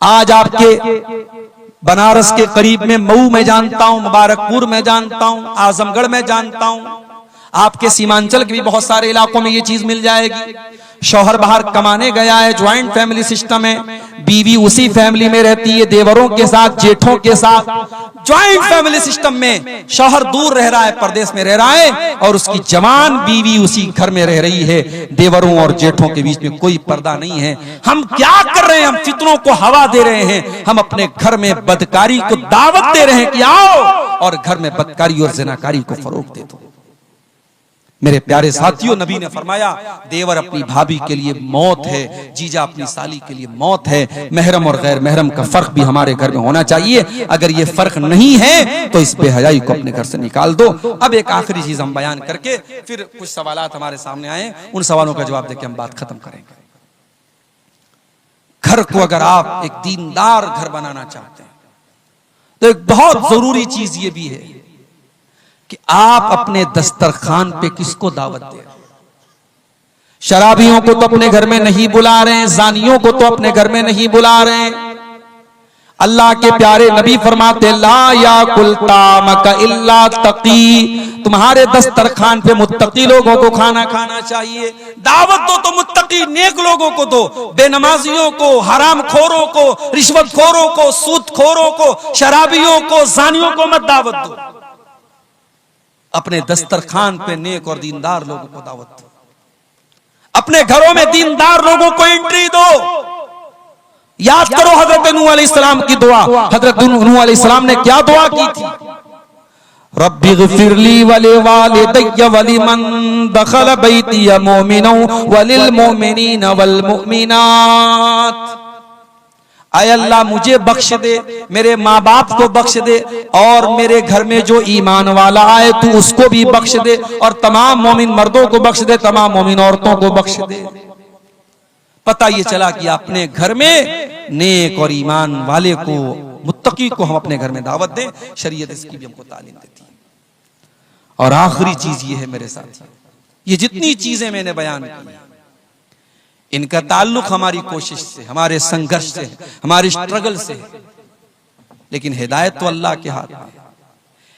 [SPEAKER 1] आज आपके बनारस के करीब में मऊ में जानता हूं, मुबारकपुर में जानता हूं, आजमगढ़ में जानता हूं, आपके सीमांचल के भी बहुत सारे इलाकों में ये चीज मिल जाएगी। शौहर बाहर कमाने गया है, ज्वाइंट फैमिली सिस्टम है, बीवी उसी फैमिली में रहती है, देवरों के साथ, जेठों के साथ, ज्वाइंट फैमिली सिस्टम में शौहर दूर रह रहा है, परदेश में रह रहा है और उसकी जवान बीवी उसी घर में रह रही है। देवरों और जेठों के बीच में कोई पर्दा नहीं है। हम क्या कर रहे हैं? हम फितनों को हवा दे रहे हैं। हम अपने घर में बदकारी को दावत दे रहे हैं कि आओ, और घर में बदकारी और ज़िनाकारी को फरोग दे दो। मेरे प्यारे साथियों, नबी ने फरमाया देवर अपनी भाभी के लिए मौत है, जीजा अपनी साली के लिए मौत है। महरम और गैर महरम का फर्क भी हमारे घर में होना चाहिए। अगर ये फर्क नहीं है तो इस बेहयाई को अपने घर से निकाल दो। अब एक आखिरी चीज हम बयान करके फिर कुछ सवालात हमारे सामने आए, उन सवालों का जवाब देकर हम बात खत्म करेंगे। घर को अगर आप एक दीनदार घर बनाना चाहते हैं तो एक बहुत जरूरी चीज ये भी है कि आप अपने दस्तरखान पे किसको दावत दें। शराबियों को तो अपने घर में नहीं बुला रहे हैं, जानियों को तो अपने घर में नहीं बुला रहे हैं। अल्लाह के प्यारे नबी फरमाते ला याकुल तामक इल्ला तकी, तुम्हारे दस्तरखान पे मुत्तकी लोगों को खाना खाना चाहिए। दावत दो तो मुत्तकी नेक लोगों को दो, बेनमाजियों को, हराम खोरों को, रिश्वत खोरों को, सूद खोरों को, शराबियों को, जानियों को मत दावत दो। अपने दस्तरखान पे नेक और दीनदार लोगों को दावत दो। अपने घरों में दीनदार लोगों को एंट्री दो। याद करो हजरत नूह अलैहिस्सलाम की दुआ। हजरत नूह अलैहिस्सलाम ने क्या दुआ की थी? रब्बिग़फिरली वलिवालिदैया वलिमन दखल बैतिया मुमिनन वलिल मुमिनीन वल मुमिनात। आय अल्लाह मुझे बख्श दे, मेरे माँ बाप को बख्श दे, और मेरे घर में जो ईमान वाला आए तू उसको भी बख्श दे, और तमाम मोमिन मर्दों को बख्श दे, तमाम मोमिन औरतों को बख्श दे। पता ये चला कि अपने घर में नेक और ईमान वाले को, मुत्तकी को हम अपने घर में दावत दें। शरीयत इसकी भी हमको तालीम देती है। और आखिरी चीज ये है मेरे साथ, ये जितनी चीजें मैंने बयान की इनका ताल्लुक हमारी कोशिश से, हमारे संघर्ष से, हमारे स्ट्रगल से, लेकिन हिदायत तो अल्लाह के हाथ में।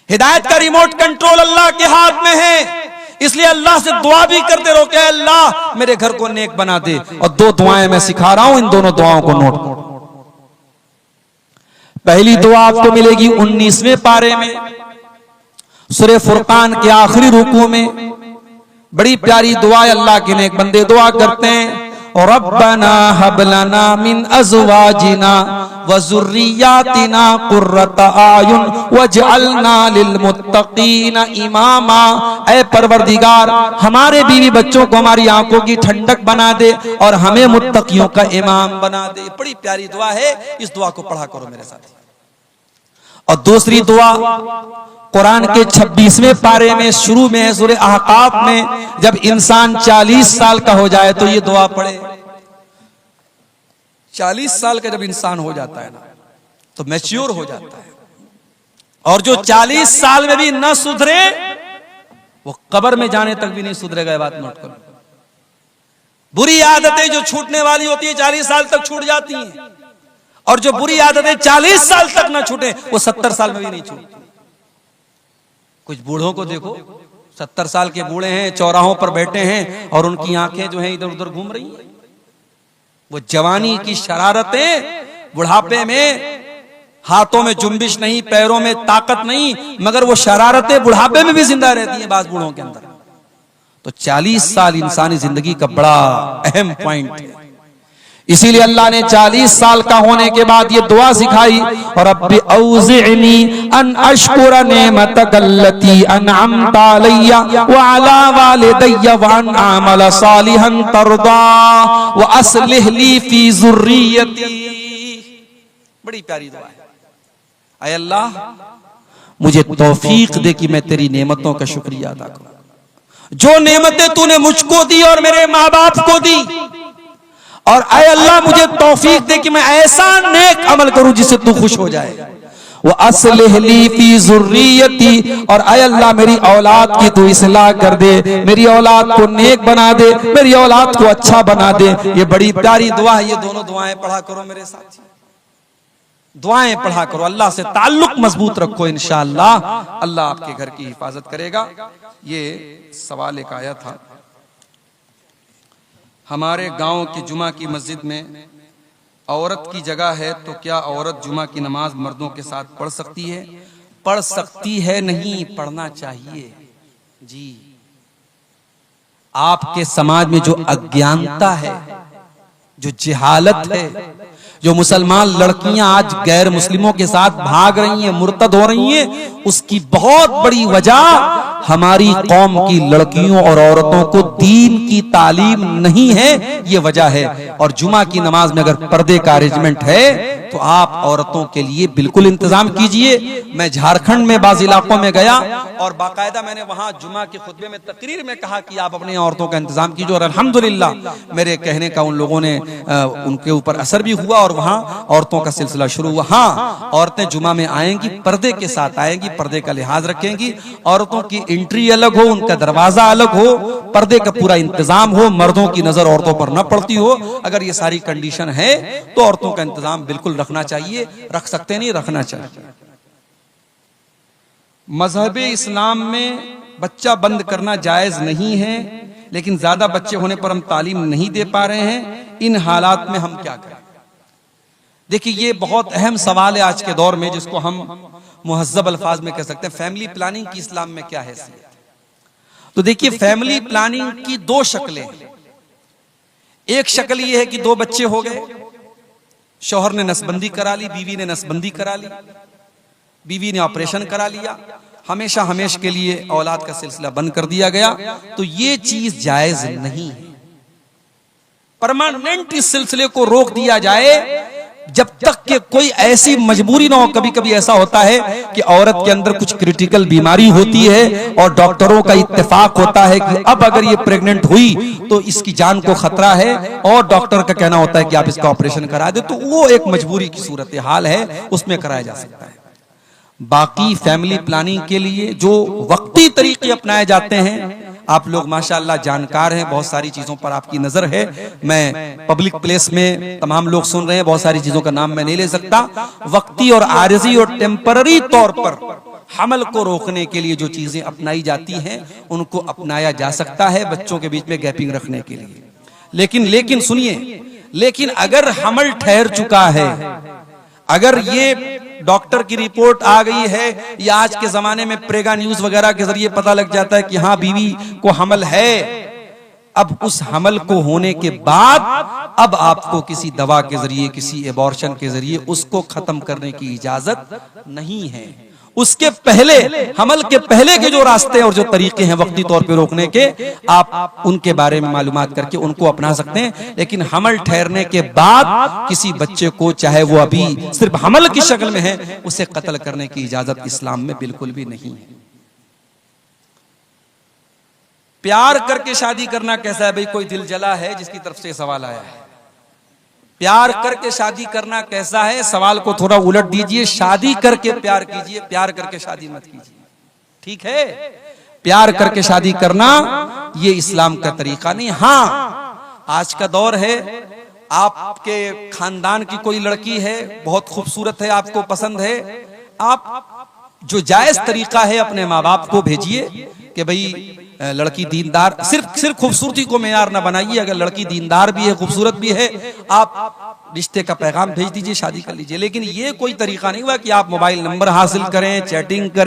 [SPEAKER 1] हिदायत का रिमोट कंट्रोल अल्लाह के हाथ में है। इसलिए अल्लाह से दुआ भी करते रहो कि अल्लाह मेरे घर को नेक बना दे। और दो दुआएं मैं सिखा रहा हूं, इन दोनों दुआओं को नोट करो। पहली दुआ आपको मिलेगी 19वें पारे में, सूरह फुरकान के आखिरी रुकू में। बड़ी प्यारी दुआ है, अल्लाह के नेक बंदे दुआ करते हैं। रब्बना हब लना मिन अज़वाजिना व ज़ुर्रिय्यातिना क़ुर्रता आयुन वजअलना लिलमुत्तक़ीना इमामा। ऐ परवरदिगार, हमारे बीवी बच्चों को हमारी आंखों की ठंडक बना दे और हमें मुत्तकियों का इमाम बना दे। बड़ी प्यारी दुआ है, इस दुआ को पढ़ा करो मेरे साथ। और दूसरी दुआ कुरान के 26वें पारे में शुरू में है, सूरह अहकाफ में, जब इंसान 40 साल का हो जाए तो ये दुआ पढ़े। 40 साल का जब इंसान हो जाता है ना तो मैच्योर हो जाता है, और जो 40 साल में भी न सुधरे वो कब्र में जाने तक भी नहीं सुधरेगा। ये बात नोट करो। बुरी आदतें जो छूटने वाली होती है 40 साल तक छूट जाती हैं, और जो बुरी आदतें 40 साल तक ना छूटे वो 70 साल में भी नहीं छूटती। कुछ बूढ़ों को देखो, 70 साल के बूढ़े हैं, चौराहों पर बैठे हैं और उनकी आंखें जो हैं इधर उधर घूम रही हैं। वो जवानी की शरारतें, बुढ़ापे में हाथों में जुम्बिश नहीं, पैरों में ताकत नहीं, मगर वो शरारतें बुढ़ापे में भी जिंदा रहती हैं बास बूढ़ों के अंदर। तो 40 साल इंसानी जिंदगी का बड़ा अहम पॉइंट है। इसीलिए अल्लाह ने 40 साल का होने के बाद ये दुआ सिखाई, और रब्बी औज़िअनी अन अश्कुरा नेमतक अल्लती अनअमत अलैया व अला वालिदैया व अन अअमल सालिहन तर्दा व अस्लिह ली फी ज़ुर्रियती। बड़ी प्यारी दुआ है। ऐ अल्लाह, मुझे तौफीक दे कि मैं तेरी नेमतों का शुक्रिया अदा करूं। जो नेमतें तूने मुझको दी और मेरे माँ बाप को दी, और ऐ अल्लाह मुझे तौफीक दे कि मैं ऐसा नेक अमल करूं जिससे तू खुश हो जाए। वो अस्लिह ली फी ज़ुर्रियती, और ऐ अल्लाह मेरी औलाद की तू इस्लाह कर दे, मेरी औलाद को नेक बना दे, मेरी औलाद को अच्छा बना दे। ये बड़ी प्यारी दुआ है। ये दोनों दुआएं पढ़ा करो मेरे साथ, दुआएं पढ़ा करो। अल्लाह से ताल्लुक मजबूत रखो, इंशाअल्लाह अल्लाह आपके घर की हिफाजत करेगा। ये सवाल एक आया था, हमारे गांव की जुमा की मस्जिद में औरत की जगह है, तो क्या औरत जुमा की नमाज मर्दों के साथ पढ़ सकती है? पढ़ सकती है नहीं, पढ़ना चाहिए जी। आपके समाज में जो अज्ञानता है, जो जहालत है, जो मुसलमान लड़कियां आज गैर मुस्लिमों के साथ भाग रही हैं, मुर्तद हो रही हैं, उसकी बहुत बड़ी वजह हमारी कौम की लड़कियों और औरतों को दीन की तालीम नहीं है, ये वजह है। और जुमा की नमाज में अगर पर्दे का अरेंजमेंट है तो आप औरतों के लिए बिल्कुल इंतजाम कीजिए। मैं झारखंड में बाज़ इलाकों में गया और बाकायदा मैंने वहां जुमा के खुतबे में तकरीर में कहा कि आप अपनी औरतों का इंतजाम कीजिए, और अल्हम्दुलिल्लाह मेरे कहने का उन लोगों ने उनके ऊपर असर भी हुआ और वहां औरतों का सिलसिला शुरू हुआ। हाँ, औरतें जुमा में आएंगी, पर्दे के साथ आएंगी, पर्दे का लिहाज रखेंगी, औरतों की एंट्री अलग हो, उनका दरवाजा अलग हो, पर्दे का पूरा इंतजाम हो, मर्दों की नजर औरतों पर न पड़ती हो। अगर ये सारी कंडीशन है तो औरतों का इंतजाम बिल्कुल रखना चाहिए। रख सकते नहीं, रखना चाहिए। मजहब इस्लाम में बच्चा बंद करना जायज नहीं है, लेकिन ज्यादा बच्चे होने पर हम तालीम नहीं दे पा रहे हैं, इन हालात में हम क्या करें? देखिए, ये बहुत अहम सवाल है आज के दौर में, जिसको हम मुहज्जब अल्फाज में कह सकते हैं, फैमिली प्लानिंग की इस्लाम में क्या हैसियत है। तो देखिए, फैमिली प्लानिंग की दो शक्लें। एक शक्ल ये है कि दो बच्चे हो गए, शौहर ने नसबंदी करा ली, बीवी ने नसबंदी करा ली, बीवी ने ऑपरेशन करा लिया, हमेशा हमेशा के लिए औलाद का सिलसिला बंद कर दिया गया। तो ये चीज जायज नहीं है। परमानेंट इस सिलसिले को रोक दिया जाए जब तक कि कोई ऐसी मजबूरी ना हो। कभी कभी ऐसा होता है कि औरत के अंदर कुछ क्रिटिकल बीमारी होती है और डॉक्टरों का इत्तेफाक होता है कि अब अगर ये प्रेग्नेंट हुई तो इसकी जान को खतरा है, और डॉक्टर का कहना होता है कि आप इसका ऑपरेशन करा दे, तो वो एक मजबूरी की सूरत हाल है, उसमें कराया जा सकता है। बाकी फैमिली प्लानिंग के लिए जो वक्ती तरीके अपनाए जाते हैं, आप लोग माशाअल्लाह जानकार हैं, बहुत सारी चीजों पर आपकी नजर है। मैं पब्लिक प्लेस में तमाम लोग सुन रहे हैं, बहुत सारी चीजों का नाम मैं नहीं ले सकता। वक्ती और आरिजी और टेम्पररी तौर पर हमल को रोकने के लिए जो चीजें अपनाई जाती हैं, उनको अपनाया जा सकता है बच्चों के बीच में गैपिंग रखने के लिए। लेकिन सुनिए, लेकिन अगर हमल ठहर चुका है, अगर ये डॉक्टर की रिपोर्ट आ गई है, या आज के जमाने में प्रेगा न्यूज वगैरह के जरिए पता लग जाता है कि हाँ बीवी को हमल है, अब उस हमल को होने के बाद अब आपको किसी दवा के जरिए, किसी एबॉर्शन के जरिए उसको खत्म करने की इजाजत नहीं है। उसके पहले, हमल के पहले के जो रास्ते और जो तरीके हैं वक्ती तौर पे रोकने के, आप उनके बारे में मालूमात करके उनको अपना सकते हैं। लेकिन हमल ठहरने के बाद किसी बच्चे को, चाहे वो अभी सिर्फ हमल की शक्ल में है, उसे कत्ल करने की इजाजत इस्लाम में बिल्कुल भी नहीं है। प्यार करके शादी करना कैसा है भाई? कोई दिल जला है जिसकी तरफ से सवाल आया है। प्यार करके शादी करना कैसा है? सवाल को थोड़ा उलट दीजिए, शादी करके प्यार कीजिए, प्यार करके शादी मत कीजिए। ठीक है? प्यार करके शादी करना ये इस्लाम का तरीका नहीं। हाँ, आज का दौर है, आपके खानदान की कोई लड़की है, बहुत खूबसूरत है, आपको पसंद है, आप जो जायज तरीका है अपने माँ बाप को भेजिए कि भाई लड़की दीनदार, सिर्फ खूबसूरती को मेयार ना बनाइए। अगर लड़की दीनदार भी है, खूबसूरत भी है, आप रिश्ते का पैगाम भेज दीजिए, शादी कर लीजिए। लेकिन ये कोई तरीका नहीं हुआ कि आप मोबाइल नंबर हासिल करें, चैटिंग करें।